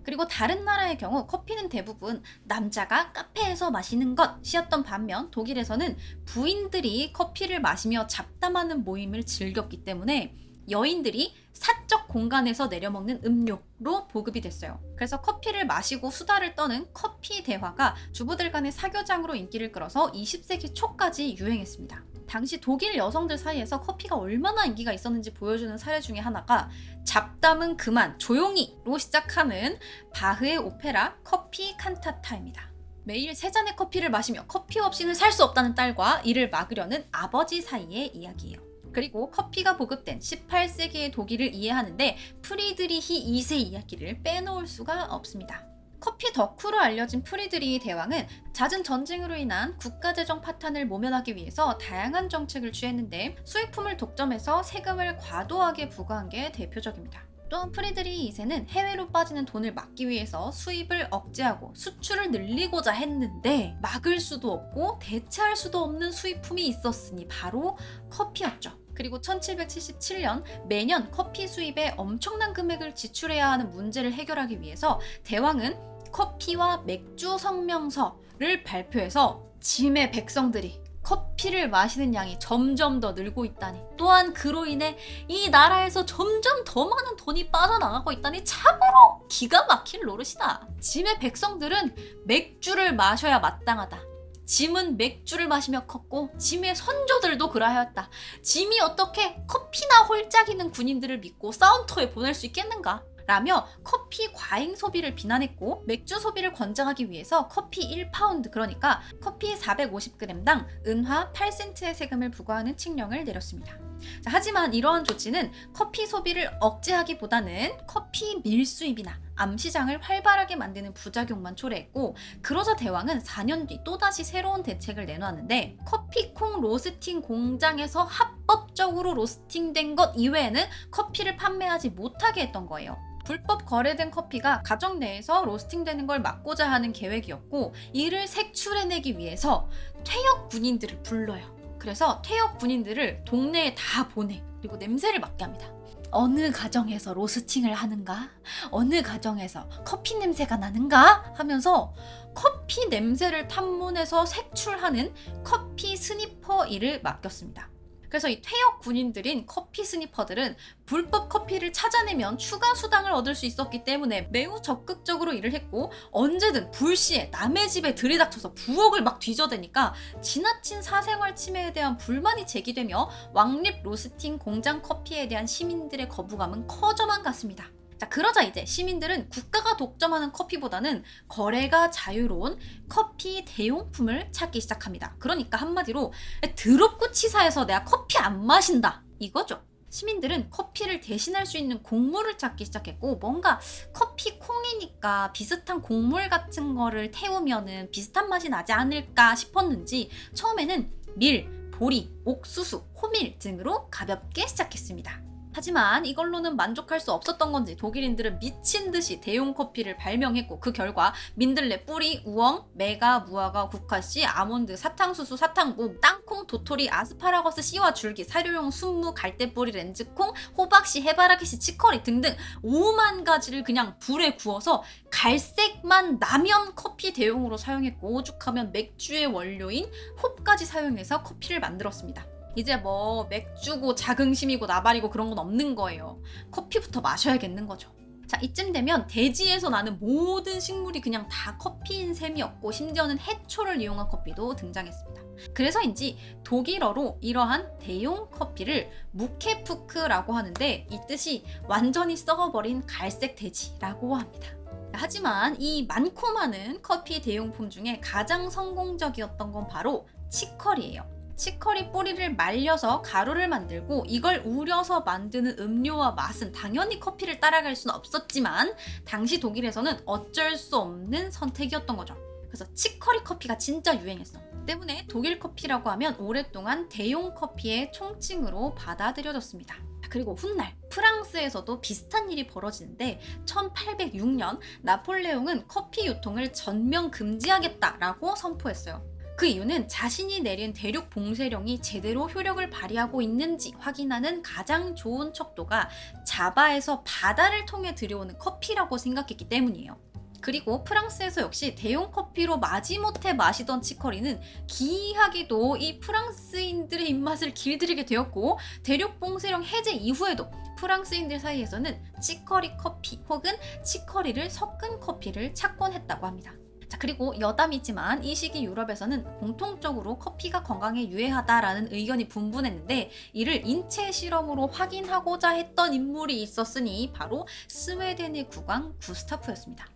그리고 다른 나라의 경우 커피는 대부분 남자가 카페에서 마시는 것이었던 반면 독일에서는 부인들이 커피를 마시며 잡담하는 모임을 즐겼기 때문에 여인들이 사적 공간에서 내려먹는 음료로 보급이 됐어요. 그래서 커피를 마시고 수다를 떠는 커피 대화가 주부들 간의 사교장으로 인기를 끌어서 20세기 초까지 유행했습니다. 당시 독일 여성들 사이에서 커피가 얼마나 인기가 있었는지 보여주는 사례 중에 하나가 잡담은 그만 조용히로 시작하는 바흐의 오페라 커피 칸타타입니다. 매일 3잔의 커피를 마시며 커피 없이는 살 수 없다는 딸과 이를 막으려는 아버지 사이의 이야기예요. 그리고 커피가 보급된 18세기의 독일을 이해하는데 프리드리히 2세 이야기를 빼놓을 수가 없습니다. 커피 덕후로 알려진 프리드리히 대왕은 잦은 전쟁으로 인한 국가재정 파탄을 모면하기 위해서 다양한 정책을 취했는데 수입품을 독점해서 세금을 과도하게 부과한 게 대표적입니다. 또한 프리드리히 2세는 해외로 빠지는 돈을 막기 위해서 수입을 억제하고 수출을 늘리고자 했는데 막을 수도 없고 대체할 수도 없는 수입품이 있었으니 바로 커피였죠. 그리고 1777년 매년 커피 수입에 엄청난 금액을 지출해야 하는 문제를 해결하기 위해서 대왕은 커피와 맥주 성명서를 발표해서 짐의 백성들이 커피를 마시는 양이 점점 더 늘고 있다니, 또한 그로 인해 이 나라에서 점점 더 많은 돈이 빠져나가고 있다니 참으로 기가 막힐 노릇이다. 짐의 백성들은 맥주를 마셔야 마땅하다. 짐은 맥주를 마시며 컸고 짐의 선조들도 그러하였다. 짐이 어떻게 커피나 홀짝이는 군인들을 믿고 싸움터에 보낼 수 있겠는가? 라며 커피 과잉 소비를 비난했고, 맥주 소비를 권장하기 위해서 커피 1파운드, 그러니까 커피 450g당 은화 8센트의 세금을 부과하는 칙령을 내렸습니다. 자, 하지만 이러한 조치는 커피 소비를 억제하기보다는 커피 밀수입이나 암시장을 활발하게 만드는 부작용만 초래했고, 그러자 대왕은 4년 뒤 또다시 새로운 대책을 내놓았는데, 커피콩 로스팅 공장에서 합법적으로 로스팅된 것 이외에는 커피를 판매하지 못하게 했던 거예요. 불법 거래된 커피가 가정 내에서 로스팅되는 걸 막고자 하는 계획이었고, 이를 색출해내기 위해서 퇴역 군인들을 불러요. 그래서 퇴역 군인들을 동네에 다 보내. 그리고 냄새를 맡게 합니다. 어느 가정에서 로스팅을 하는가? 어느 가정에서 커피 냄새가 나는가? 하면서 커피 냄새를 탐문해서 색출하는 커피 스니퍼 일을 맡겼습니다. 그래서 이 퇴역 군인들인 커피 스니퍼들은 불법 커피를 찾아내면 추가 수당을 얻을 수 있었기 때문에 매우 적극적으로 일을 했고, 언제든 불시에 남의 집에 들이닥쳐서 부엌을 막 뒤져대니까 지나친 사생활 침해에 대한 불만이 제기되며 왕립 로스팅 공장 커피에 대한 시민들의 거부감은 커져만 갔습니다. 자, 그러자 이제 시민들은 국가가 독점하는 커피보다는 거래가 자유로운 커피 대용품을 찾기 시작합니다. 그러니까 한마디로 더럽고 치사해서 내가 커피 안 마신다, 이거죠. 시민들은 커피를 대신할 수 있는 곡물을 찾기 시작했고, 뭔가 커피 콩이니까 비슷한 곡물 같은 거를 태우면은 비슷한 맛이 나지 않을까 싶었는지 처음에는 밀, 보리, 옥수수, 호밀 등으로 가볍게 시작했습니다. 하지만 이걸로는 만족할 수 없었던 건지 독일인들은 미친 듯이 대용 커피를 발명했고, 그 결과 민들레, 뿌리, 우엉, 메가, 무화과, 국화씨, 아몬드, 사탕수수, 사탕무, 땅콩, 도토리, 아스파라거스, 씨와 줄기, 사료용 순무, 갈대뿌리, 렌즈콩, 호박씨, 해바라기씨, 치커리 등등 5만 가지를 그냥 불에 구워서 갈색만 나면 커피 대용으로 사용했고, 오죽하면 맥주의 원료인 홉까지 사용해서 커피를 만들었습니다. 이제 뭐 맥주고 자긍심이고 나발이고 그런 건 없는 거예요. 커피부터 마셔야겠는 거죠. 자, 이쯤 되면 대지에서 나는 모든 식물이 그냥 다 커피인 셈이었고, 심지어는 해초를 이용한 커피도 등장했습니다. 그래서인지 독일어로 이러한 대용 커피를 무케푸크라고 하는데, 이 뜻이 완전히 썩어버린 갈색 돼지라고 합니다. 하지만 이 많고 많은 커피 대용품 중에 가장 성공적이었던 건 바로 치커리예요. 치커리 뿌리를 말려서 가루를 만들고, 이걸 우려서 만드는 음료와 맛은 당연히 커피를 따라갈 수는 없었지만 당시 독일에서는 어쩔 수 없는 선택이었던 거죠. 그래서 치커리 커피가 진짜 유행했어. 때문에 독일 커피라고 하면 오랫동안 대용 커피의 총칭으로 받아들여졌습니다. 그리고 훗날 프랑스에서도 비슷한 일이 벌어지는데, 1806년 나폴레옹은 커피 유통을 전면 금지하겠다라고 선포했어요. 그 이유는 자신이 내린 대륙 봉쇄령이 제대로 효력을 발휘하고 있는지 확인하는 가장 좋은 척도가 자바에서 바다를 통해 들여오는 커피라고 생각했기 때문이에요. 그리고 프랑스에서 역시 대용 커피로 마지못해 마시던 치커리는 기이하게도 이 프랑스인들의 입맛을 길들이게 되었고, 대륙 봉쇄령 해제 이후에도 프랑스인들 사이에서는 치커리 커피 혹은 치커리를 섞은 커피를 찾곤 했다고 합니다. 자, 그리고 여담이지만 이 시기 유럽에서는 공통적으로 커피가 건강에 유해하다라는 의견이 분분했는데, 이를 인체 실험으로 확인하고자 했던 인물이 있었으니 바로 스웨덴의 국왕 구스타프였습니다.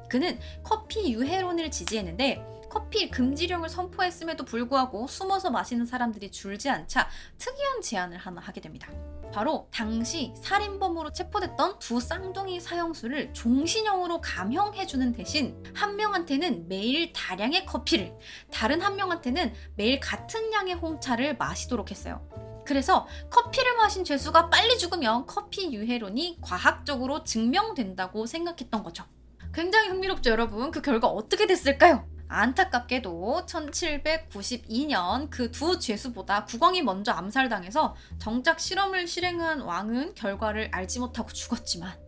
그는 커피 유해론을 지지했는데, 커피 금지령을 선포했음에도 불구하고 숨어서 마시는 사람들이 줄지 않자 특이한 제안을 하나 하게 됩니다. 바로 당시 살인범으로 체포됐던 두 쌍둥이 사형수를 종신형으로 감형해주는 대신 한 명한테는 매일 다량의 커피를, 다른 한 명한테는 매일 같은 양의 홍차를 마시도록 했어요. 그래서 커피를 마신 죄수가 빨리 죽으면 커피 유해론이 과학적으로 증명된다고 생각했던 거죠. 굉장히 흥미롭죠, 여러분? 그 결과 어떻게 됐을까요? 안타깝게도 1792년 그 두 죄수보다 국왕이 먼저 암살당해서 정작 실험을 실행한 왕은 결과를 알지 못하고 죽었지만,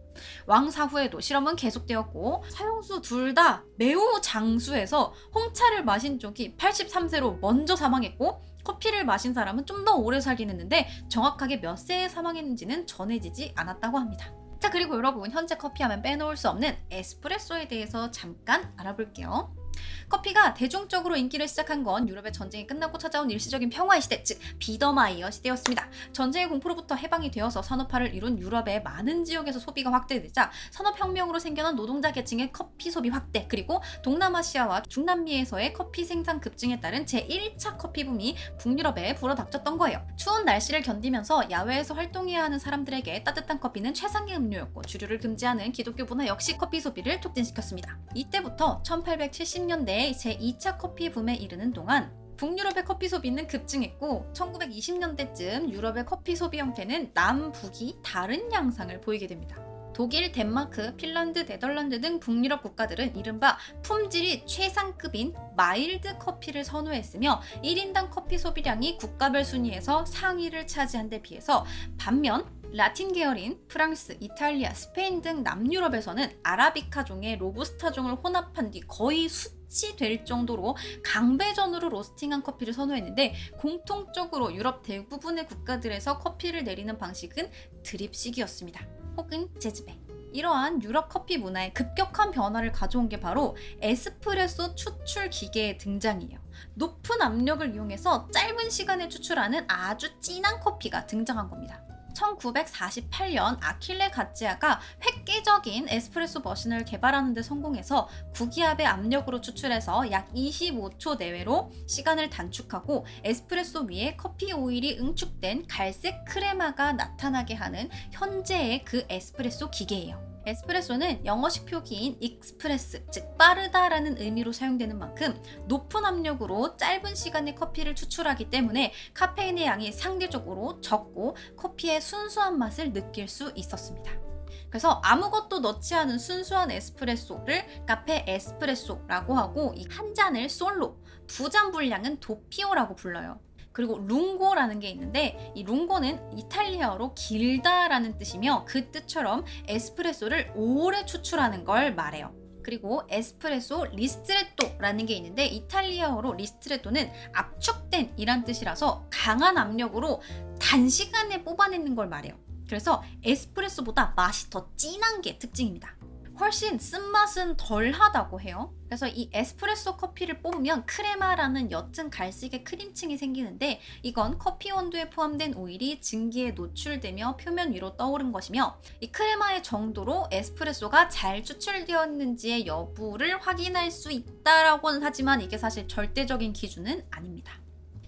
왕 사후에도 실험은 계속되었고, 사형수 둘 다 매우 장수해서 홍차를 마신 쪽이 83세로 먼저 사망했고, 커피를 마신 사람은 좀 더 오래 살긴 했는데 정확하게 몇 세에 사망했는지는 전해지지 않았다고 합니다. 자, 그리고 여러분, 현재 커피하면 빼놓을 수 없는 에스프레소에 대해서 잠깐 알아볼게요. 커피가 대중적으로 인기를 시작한 건 유럽의 전쟁이 끝나고 찾아온 일시적인 평화의 시대, 즉 비더마이어 시대였습니다. 전쟁의 공포로부터 해방이 되어서 산업화를 이룬 유럽의 많은 지역에서 소비가 확대되자 산업혁명으로 생겨난 노동자 계층의 커피 소비 확대, 그리고 동남아시아와 중남미에서의 커피 생산 급증에 따른 제1차 커피 붐이 북유럽에 불어닥쳤던 거예요. 추운 날씨를 견디면서 야외에서 활동해야 하는 사람들에게 따뜻한 커피는 최상의 음료였고, 주류를 금지하는 기독교 문화 역시 커피 소비를 촉진시켰습니다. 이때부터 1870년대에 제2차 커피 붐에 이르는 동안 북유럽의 커피 소비는 급증했고, 1920년대쯤 유럽의 커피 소비 형태는 남북이 다른 양상을 보이게 됩니다. 독일, 덴마크, 핀란드, 네덜란드 등 북유럽 국가들은 이른바 품질이 최상급인 마일드 커피를 선호했으며 1인당 커피 소비량이 국가별 순위에서 상위를 차지한 데 비해서, 반면 라틴 계열인 프랑스, 이탈리아, 스페인 등 남유럽에서는 아라비카 종의 로부스타 종을 혼합한 뒤 거의 수치될 정도로 강배전으로 로스팅한 커피를 선호했는데, 공통적으로 유럽 대부분의 국가들에서 커피를 내리는 방식은 드립식이었습니다. 혹은 제즈배. 이러한 유럽 커피 문화의 급격한 변화를 가져온 게 바로 에스프레소 추출 기계의 등장이에요. 높은 압력을 이용해서 짧은 시간에 추출하는 아주 진한 커피가 등장한 겁니다. 1948년 아킬레 가찌아가 획기적인 에스프레소 머신을 개발하는 데 성공해서 구기압의 압력으로 추출해서 약 25초 내외로 시간을 단축하고 에스프레소 위에 커피 오일이 응축된 갈색 크레마가 나타나게 하는 현재의 그 에스프레소 기계예요. 에스프레소는 영어식 표기인 익스프레스, 즉 빠르다라는 의미로 사용되는 만큼 높은 압력으로 짧은 시간에 커피를 추출하기 때문에 카페인의 양이 상대적으로 적고 커피의 순수한 맛을 느낄 수 있었습니다. 그래서 아무것도 넣지 않은 순수한 에스프레소를 카페 에스프레소라고 하고, 이 한 잔을 솔로, 두 잔 분량은 도피오라고 불러요. 그리고 룽고라는 게 있는데, 이 룽고는 이탈리아어로 길다라는 뜻이며 그 뜻처럼 에스프레소를 오래 추출하는 걸 말해요. 그리고 에스프레소 리스트레토라는 게 있는데, 이탈리아어로 리스트레토는 압축된 이란 뜻이라서 강한 압력으로 단시간에 뽑아내는 걸 말해요. 그래서 에스프레소보다 맛이 더 진한 게 특징입니다. 훨씬 쓴맛은 덜하다고 해요. 그래서 이 에스프레소 커피를 뽑으면 크레마라는 옅은 갈색의 크림층이 생기는데, 이건 커피 원두에 포함된 오일이 증기에 노출되며 표면 위로 떠오른 것이며, 이 크레마의 정도로 에스프레소가 잘 추출되었는지의 여부를 확인할 수 있다라고는 하지만 이게 사실 절대적인 기준은 아닙니다.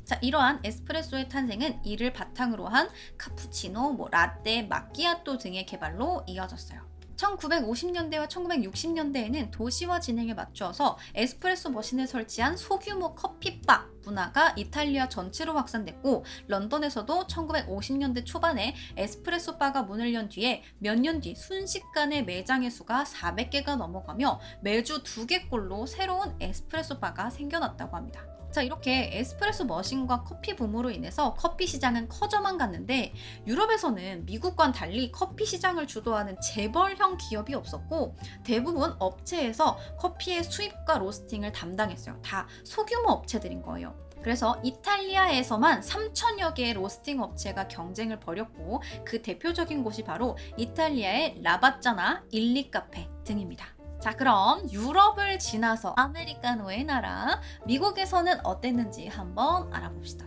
자, 이러한 에스프레소의 탄생은 이를 바탕으로 한 카푸치노, 라떼, 마끼아또 등의 개발로 이어졌어요. 1950년대와 1960년대에는 도시화 진행에 맞추어서 에스프레소 머신을 설치한 소규모 커피바 문화가 이탈리아 전체로 확산됐고, 런던에서도 1950년대 초반에 에스프레소 바가 문을 연 뒤에 몇 년 뒤 순식간에 매장의 수가 400개가 넘어가며 매주 2개꼴로 새로운 에스프레소 바가 생겨났다고 합니다. 자, 이렇게 에스프레소 머신과 커피 붐으로 인해서 커피 시장은 커져만 갔는데, 유럽에서는 미국과는 달리 커피 시장을 주도하는 재벌형 기업이 없었고, 대부분 업체에서 커피의 수입과 로스팅을 담당했어요. 다 소규모 업체들인 거예요. 그래서 이탈리아에서만 3,000여 개의 로스팅 업체가 경쟁을 벌였고, 그 대표적인 곳이 바로 이탈리아의 라바짜나 일리카페 등입니다. 자, 그럼 유럽을 지나서 아메리카노의 나라 미국에서는 어땠는지 한번 알아봅시다.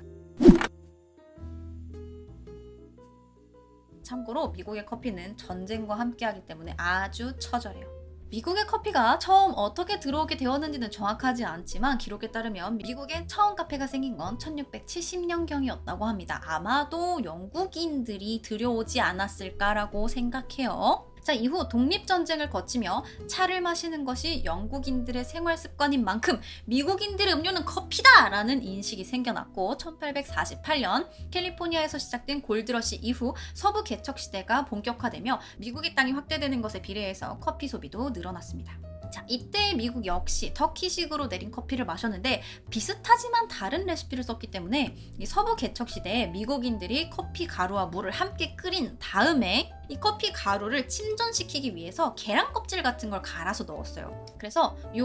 참고로 미국의 커피는 전쟁과 함께하기 때문에 아주 처절해요. 미국의 커피가 처음 어떻게 들어오게 되었는지는 정확하지 않지만, 기록에 따르면 미국엔 처음 카페가 생긴 건 1670년경이었다고 합니다. 아마도 영국인들이 들여오지 않았을까라고 생각해요. 자, 이후 독립전쟁을 거치며 차를 마시는 것이 영국인들의 생활 습관인 만큼 미국인들의 음료는 커피다! 라는 인식이 생겨났고, 1848년 캘리포니아에서 시작된 골드러시 이후 서부 개척 시대가 본격화되며 미국의 땅이 확대되는 것에 비례해서 커피 소비도 늘어났습니다. 자, 이때 미국 역시 터키식으로 내린 커피를 마셨는데, 비슷하지만 다른 레시피를 썼기 때문에 이 서부 개척 시대에 미국인들이 커피 가루와 물을 함께 끓인 다음에 이 커피 가루를 침전시키기 위해서 계란 껍질 같은 걸 갈아서 넣었어요. 그래서 이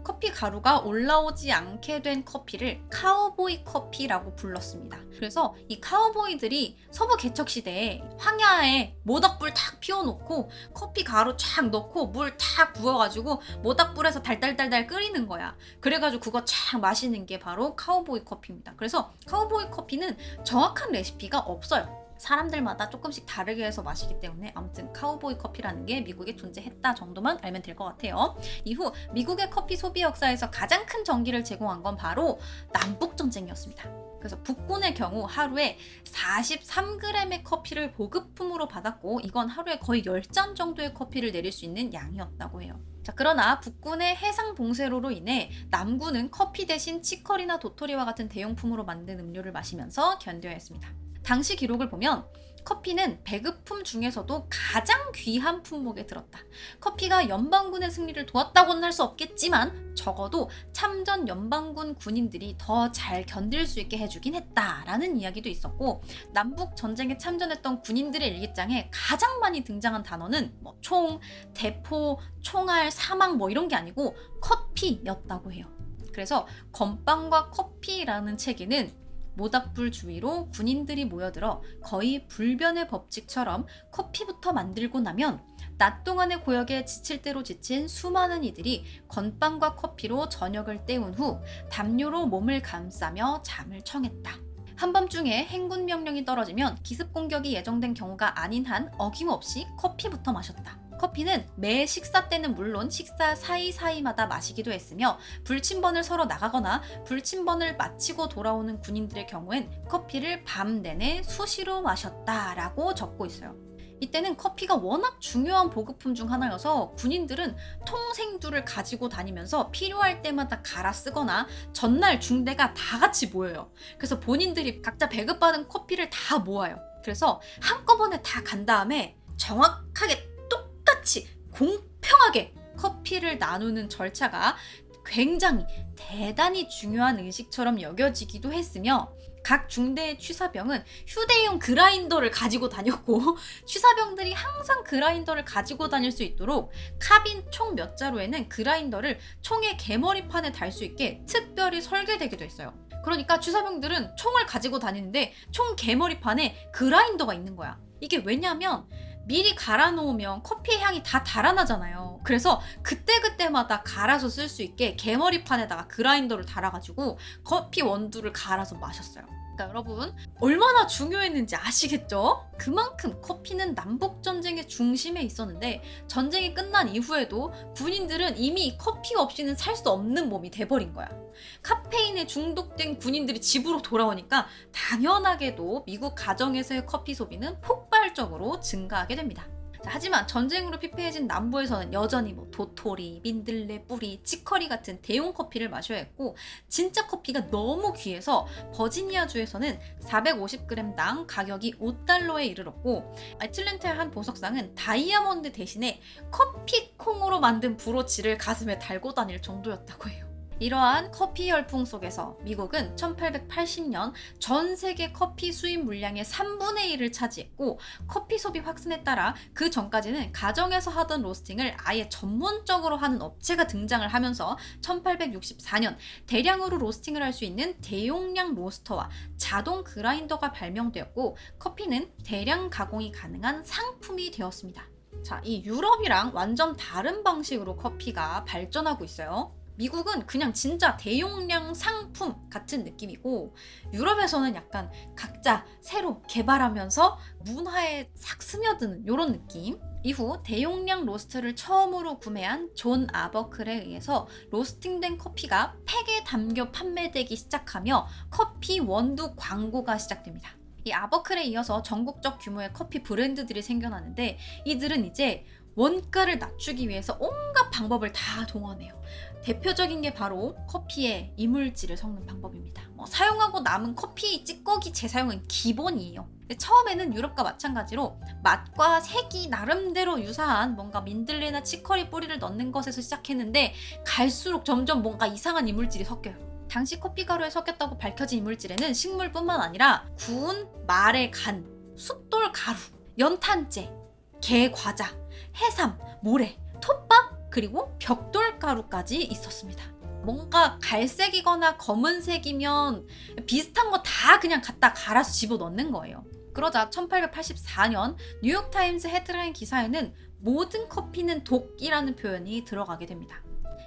커피 가루가 올라오지 않게 된 커피를 카우보이 커피라고 불렀습니다. 그래서 이 카우보이들이 서부 개척 시대에 황야에 모닥불 탁 피워놓고 커피 가루 쫙 넣고 물 탁 부어가지고 모닥불에서 달달달달 끓이는 거야. 그래가지고 그거 쫙 마시는 게 바로 카우보이 커피입니다. 그래서 카우보이 커피는 정확한 레시피가 없어요. 사람들마다 조금씩 다르게 해서 마시기 때문에 아무튼 카우보이 커피라는 게 미국에 존재했다 정도만 알면 될 것 같아요. 이후 미국의 커피 소비 역사에서 가장 큰 전기를 제공한 건 바로 남북전쟁이었습니다. 그래서 북군의 경우 하루에 43g의 커피를 보급품으로 받았고 이건 하루에 거의 10잔 정도의 커피를 내릴 수 있는 양이었다고 해요. 자, 그러나 북군의 해상 봉쇄로로 인해 남군은 커피 대신 치커리나 도토리와 같은 대용품으로 만든 음료를 마시면서 견뎌야 했습니다. 당시 기록을 보면 커피는 배급품 중에서도 가장 귀한 품목에 들었다. 커피가 연방군의 승리를 도왔다고는 할 수 없겠지만 적어도 참전 연방군 군인들이 더 잘 견딜 수 있게 해주긴 했다라는 이야기도 있었고 남북 전쟁에 참전했던 군인들의 일기장에 가장 많이 등장한 단어는 총, 대포, 총알, 사망 이런 게 아니고 커피였다고 해요. 그래서 건빵과 커피라는 책에는 모닥불 주위로 군인들이 모여들어 거의 불변의 법칙처럼 커피부터 만들고 나면 낮 동안의 고역에 지칠 대로 지친 수많은 이들이 건빵과 커피로 저녁을 때운 후 담요로 몸을 감싸며 잠을 청했다. 한밤중에 행군 명령이 떨어지면 기습 공격이 예정된 경우가 아닌 한 어김없이 커피부터 마셨다. 커피는 매 식사 때는 물론 식사 사이사이마다 마시기도 했으며 불침번을 서러 나가거나 불침번을 마치고 돌아오는 군인들의 경우엔 커피를 밤 내내 수시로 마셨다라고 적고 있어요. 이때는 커피가 워낙 중요한 보급품 중 하나여서 군인들은 통생두를 가지고 다니면서 필요할 때마다 갈아 쓰거나 전날 중대가 다 같이 모여요. 그래서 본인들이 각자 배급받은 커피를 다 모아요. 그래서 한꺼번에 다 간 다음에 정확하게 똑같이 공평하게 커피를 나누는 절차가 굉장히 대단히 중요한 의식처럼 여겨지기도 했으며 각 중대의 취사병은 휴대용 그라인더를 가지고 다녔고 취사병들이 항상 그라인더를 가지고 다닐 수 있도록 카빈 총 몇 자루에는 그라인더를 총의 개머리판에 달 수 있게 특별히 설계되기도 했어요. 그러니까 취사병들은 총을 가지고 다니는데 총 개머리판에 그라인더가 있는 거야. 이게 왜냐면 미리 갈아 놓으면 커피의 향이 다 달아나잖아요. 그래서 그때그때마다 갈아서 쓸 수 있게 개머리판에다가 그라인더를 달아가지고 커피 원두를 갈아서 마셨어요. 그러니까 여러분 얼마나 중요했는지 아시겠죠? 그만큼 커피는 남북전쟁의 중심에 있었는데 전쟁이 끝난 이후에도 군인들은 이미 커피 없이는 살 수 없는 몸이 돼버린 거야. 카페인에 중독된 군인들이 집으로 돌아오니까 당연하게도 미국 가정에서의 커피 소비는 폭발적으로 증가하게 됩니다. 자, 하지만 전쟁으로 피폐해진 남부에서는 여전히 도토리, 민들레, 뿌리, 치커리 같은 대용 커피를 마셔야 했고 진짜 커피가 너무 귀해서 버지니아주에서는 450g당 가격이 $5에 이르렀고 애틀랜타의 한 보석상은 다이아몬드 대신에 커피콩으로 만든 브로치를 가슴에 달고 다닐 정도였다고 해요. 이러한 커피 열풍 속에서 미국은 1880년 전 세계 커피 수입 물량의 3분의 1을 차지했고 커피 소비 확산에 따라 그 전까지는 가정에서 하던 로스팅을 아예 전문적으로 하는 업체가 등장을 하면서 1864년 대량으로 로스팅을 할 수 있는 대용량 로스터와 자동 그라인더가 발명되었고 커피는 대량 가공이 가능한 상품이 되었습니다. 자, 이 유럽이랑 완전 다른 방식으로 커피가 발전하고 있어요. 미국은 그냥 진짜 대용량 상품 같은 느낌이고 유럽에서는 약간 각자 새로 개발하면서 문화에 싹 스며드는 이런 느낌. 이후 대용량 로스터를 처음으로 구매한 존 아버클에 의해서 로스팅된 커피가 팩에 담겨 판매되기 시작하며 커피 원두 광고가 시작됩니다. 이 아버클에 이어서 전국적 규모의 커피 브랜드들이 생겨나는데 이들은 이제 원가를 낮추기 위해서 온갖 방법을 다 동원해요. 대표적인 게 바로 커피에 이물질을 섞는 방법입니다. 사용하고 남은 커피 찌꺼기 재사용은 기본이에요. 처음에는 유럽과 마찬가지로 맛과 색이 나름대로 유사한 뭔가 민들레나 치커리 뿌리를 넣는 것에서 시작했는데 갈수록 점점 뭔가 이상한 이물질이 섞여요. 당시 커피 가루에 섞였다고 밝혀진 이물질에는 식물뿐만 아니라 구운 말의 간, 숫돌 가루, 연탄재, 게 과자, 해삼, 모래, 톱밥, 그리고 벽돌가루까지 있었습니다. 뭔가 갈색이거나 검은색이면 비슷한 거 다 그냥 갖다 갈아서 집어넣는 거예요. 그러자 1884년 뉴욕타임스 헤드라인 기사에는 모든 커피는 독이라는 표현이 들어가게 됩니다.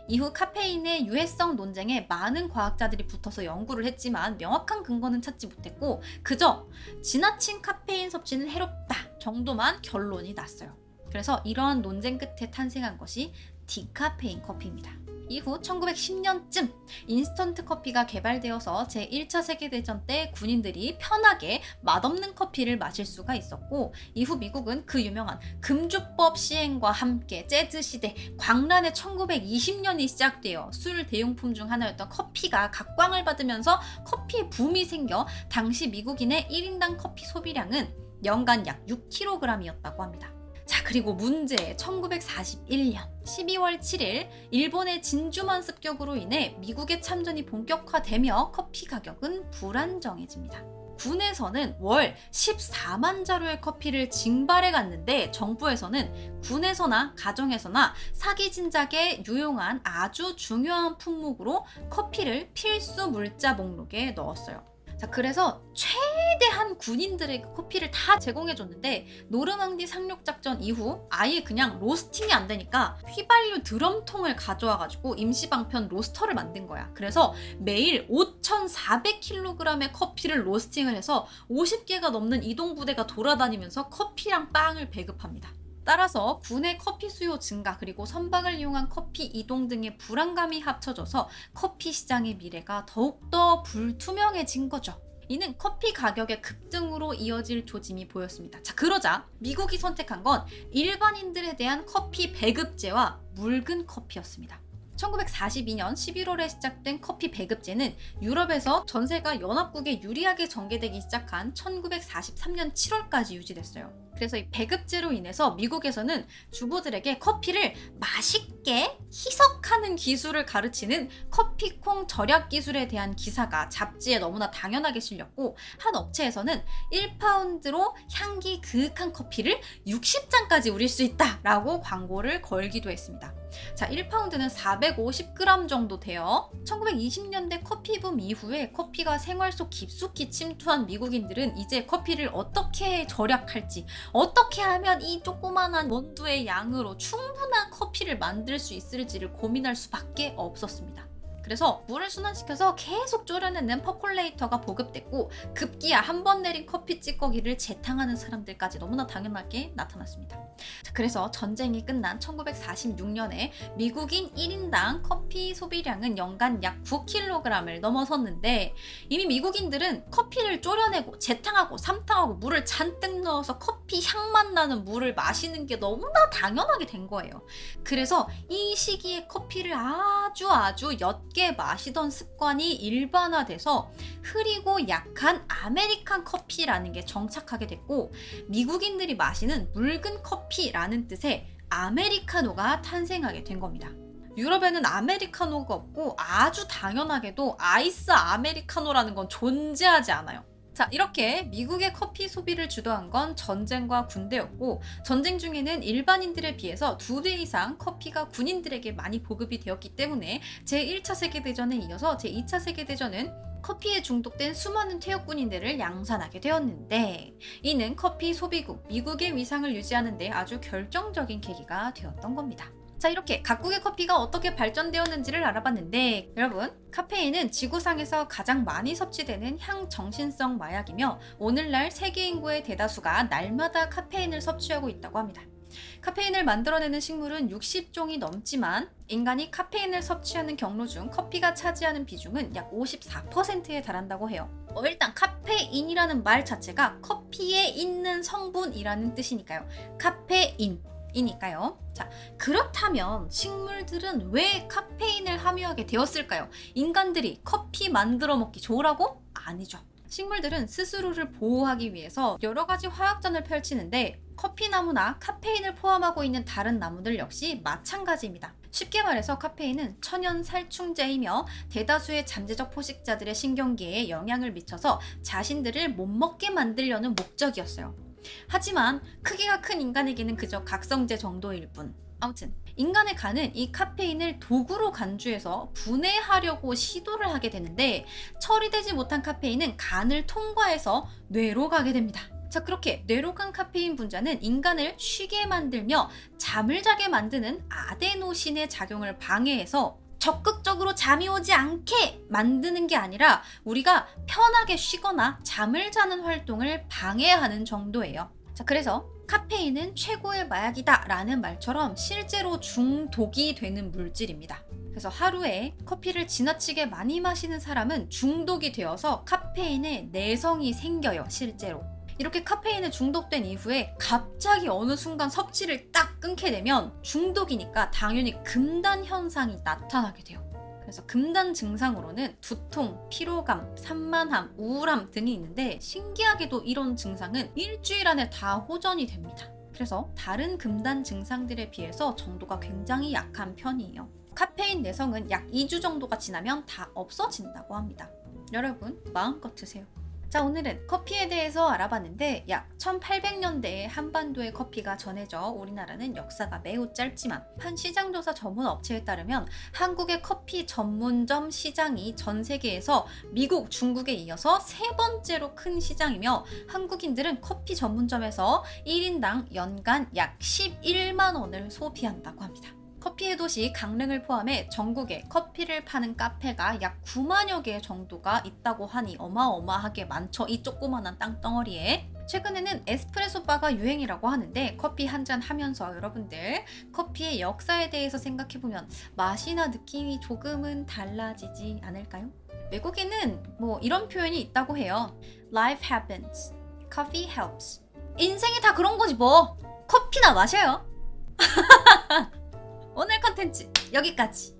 이후 카페인의 유해성 논쟁에 많은 과학자들이 붙어서 연구를 했지만 명확한 근거는 찾지 못했고 그저 지나친 카페인 섭취는 해롭다 정도만 결론이 났어요. 그래서 이러한 논쟁 끝에 탄생한 것이 디카페인 커피입니다. 이후 1910년쯤 인스턴트 커피가 개발되어서 제1차 세계대전 때 군인들이 편하게 맛없는 커피를 마실 수가 있었고 이후 미국은 그 유명한 금주법 시행과 함께 재즈 시대 광란의 1920년이 시작되어 술 대용품 중 하나였던 커피가 각광을 받으면서 커피의 붐이 생겨 당시 미국인의 1인당 커피 소비량은 연간 약 6kg이었다고 합니다. 자, 그리고 문제 1941년 12월 7일 일본의 진주만 습격으로 인해 미국의 참전이 본격화되며 커피 가격은 불안정해집니다. 군에서는 월 14만 자루의 커피를 징발해 갔는데 정부에서는 군에서나 가정에서나 사기 진작에 유용한 아주 중요한 품목으로 커피를 필수 물자 목록에 넣었어요. 자, 그래서 최대한 군인들에게 커피를 다 제공해줬는데 노르망디 상륙작전 이후 아예 그냥 로스팅이 안 되니까 휘발유 드럼통을 가져와가지고 임시방편 로스터를 만든 거야. 그래서 매일 5,400kg의 커피를 로스팅을 해서 50개가 넘는 이동부대가 돌아다니면서 커피랑 빵을 배급합니다. 따라서 군의 커피 수요 증가 그리고 선박을 이용한 커피 이동 등의 불안감이 합쳐져서 커피 시장의 미래가 더욱더 불투명해진 거죠. 이는 커피 가격의 급등으로 이어질 조짐이 보였습니다. 자, 그러자 미국이 선택한 건 일반인들에 대한 커피 배급제와 묽은 커피였습니다. 1942년 11월에 시작된 커피 배급제는 유럽에서 전세가 연합국에 유리하게 전개되기 시작한 1943년 7월까지 유지됐어요. 그래서 이 배급제로 인해서 미국에서는 주부들에게 커피를 맛있게 희석하는 기술을 가르치는 커피콩 절약 기술에 대한 기사가 잡지에 너무나 당연하게 실렸고 한 업체에서는 1파운드로 향기 그윽한 커피를 60잔까지 우릴 수 있다라고 광고를 걸기도 했습니다. 자, 1파운드는 450g 정도 돼요. 1920년대 커피붐 이후에 커피가 생활 속 깊숙이 침투한 미국인들은 이제 커피를 어떻게 절약할지 어떻게 하면 이 조그만한 원두의 양으로 충분한 커피를 만들 수 있을지를 고민할 수밖에 없었습니다. 그래서 물을 순환시켜서 계속 졸여내는 퍼콜레이터가 보급됐고 급기야 한 번 내린 커피 찌꺼기를 재탕하는 사람들까지 너무나 당연하게 나타났습니다. 자, 그래서 전쟁이 끝난 1946년에 미국인 1인당 커피 소비량은 연간 약 9kg을 넘어섰는데 이미 미국인들은 커피를 졸여내고 재탕하고 삼탕하고 물을 잔뜩 넣어서 커피 향만 나는 물을 마시는 게 너무나 당연하게 된 거예요. 그래서 이 시기에 커피를 아주 옅게 마시던 습관이 일반화돼서 흐리고 약한 아메리칸 커피라는 게 정착하게 됐고 미국인들이 마시는 묽은 커피라는 뜻의 아메리카노가 탄생하게 된 겁니다. 유럽에는 아메리카노가 없고 아주 당연하게도 아이스 아메리카노라는 건 존재하지 않아요. 자, 이렇게 미국의 커피 소비를 주도한 건 전쟁과 군대였고 전쟁 중에는 일반인들에 비해서 2배 이상 커피가 군인들에게 많이 보급이 되었기 때문에 제1차 세계대전에 이어서 제2차 세계대전은 커피에 중독된 수많은 퇴역 군인들을 양산하게 되었는데 이는 커피 소비국 미국의 위상을 유지하는 데 아주 결정적인 계기가 되었던 겁니다. 자, 이렇게 각국의 커피가 어떻게 발전되었는지를 알아봤는데 여러분, 카페인은 지구상에서 가장 많이 섭취되는 향정신성 마약이며 오늘날 세계 인구의 대다수가 날마다 카페인을 섭취하고 있다고 합니다. 카페인을 만들어내는 식물은 60종이 넘지만 인간이 카페인을 섭취하는 경로 중 커피가 차지하는 비중은 약 54%에 달한다고 해요. 일단 카페인이라는 말 자체가 커피에 있는 성분이라는 뜻이니까요. 카페인 이니까요. 자, 그렇다면 식물들은 왜 카페인을 함유하게 되었을까요? 인간들이 커피 만들어 먹기 좋으라고? 아니죠. 식물들은 스스로를 보호하기 위해서 여러 가지 화학전을 펼치는데 커피나무나 카페인을 포함하고 있는 다른 나무들 역시 마찬가지입니다. 쉽게 말해서 카페인은 천연 살충제이며 대다수의 잠재적 포식자들의 신경계에 영향을 미쳐서 자신들을 못 먹게 만들려는 목적이었어요. 하지만 크기가 큰 인간에게는 그저 각성제 정도일 뿐. 아무튼 인간의 간은 이 카페인을 도구로 간주해서 분해하려고 시도를 하게 되는데 처리되지 못한 카페인은 간을 통과해서 뇌로 가게 됩니다. 자, 그렇게 뇌로 간 카페인 분자는 인간을 쉬게 만들며 잠을 자게 만드는 아데노신의 작용을 방해해서 적극적으로 잠이 오지 않게 만드는 게 아니라 우리가 편하게 쉬거나 잠을 자는 활동을 방해하는 정도예요. 자, 그래서 카페인은 최고의 마약이다 라는 말처럼 실제로 중독이 되는 물질입니다. 그래서 하루에 커피를 지나치게 많이 마시는 사람은 중독이 되어서 카페인에 내성이 생겨요, 실제로. 이렇게 카페인에 중독된 이후에 갑자기 어느 순간 섭취를 딱 끊게 되면 중독이니까 당연히 금단 현상이 나타나게 돼요. 그래서 금단 증상으로는 두통, 피로감, 산만함, 우울함 등이 있는데 신기하게도 이런 증상은 일주일 안에 다 호전이 됩니다. 그래서 다른 금단 증상들에 비해서 정도가 굉장히 약한 편이에요. 카페인 내성은 약 2주 정도가 지나면 다 없어진다고 합니다. 여러분 마음껏 드세요. 자, 오늘은 커피에 대해서 알아봤는데 약 1800년대에 한반도의 커피가 전해져 우리나라는 역사가 매우 짧지만 한 시장조사 전문 업체에 따르면 한국의 커피 전문점 시장이 전 세계에서 미국, 중국에 이어서 세 번째로 큰 시장이며 한국인들은 커피 전문점에서 1인당 연간 약 11만 원을 소비한다고 합니다. 커피의 도시 강릉을 포함해 전국에 커피를 파는 카페가 약 9만여 개 정도가 있다고 하니 어마어마하게 많죠. 이 조그만한 땅덩어리에. 최근에는 에스프레소 바가 유행이라고 하는데 커피 한 잔 하면서 여러분들 커피의 역사에 대해서 생각해보면 맛이나 느낌이 조금은 달라지지 않을까요? 외국에는 뭐 이런 표현이 있다고 해요. Life happens, coffee helps. 인생이 다 그런 거지 뭐. 커피나 마셔요. 오늘 컨텐츠 여기까지.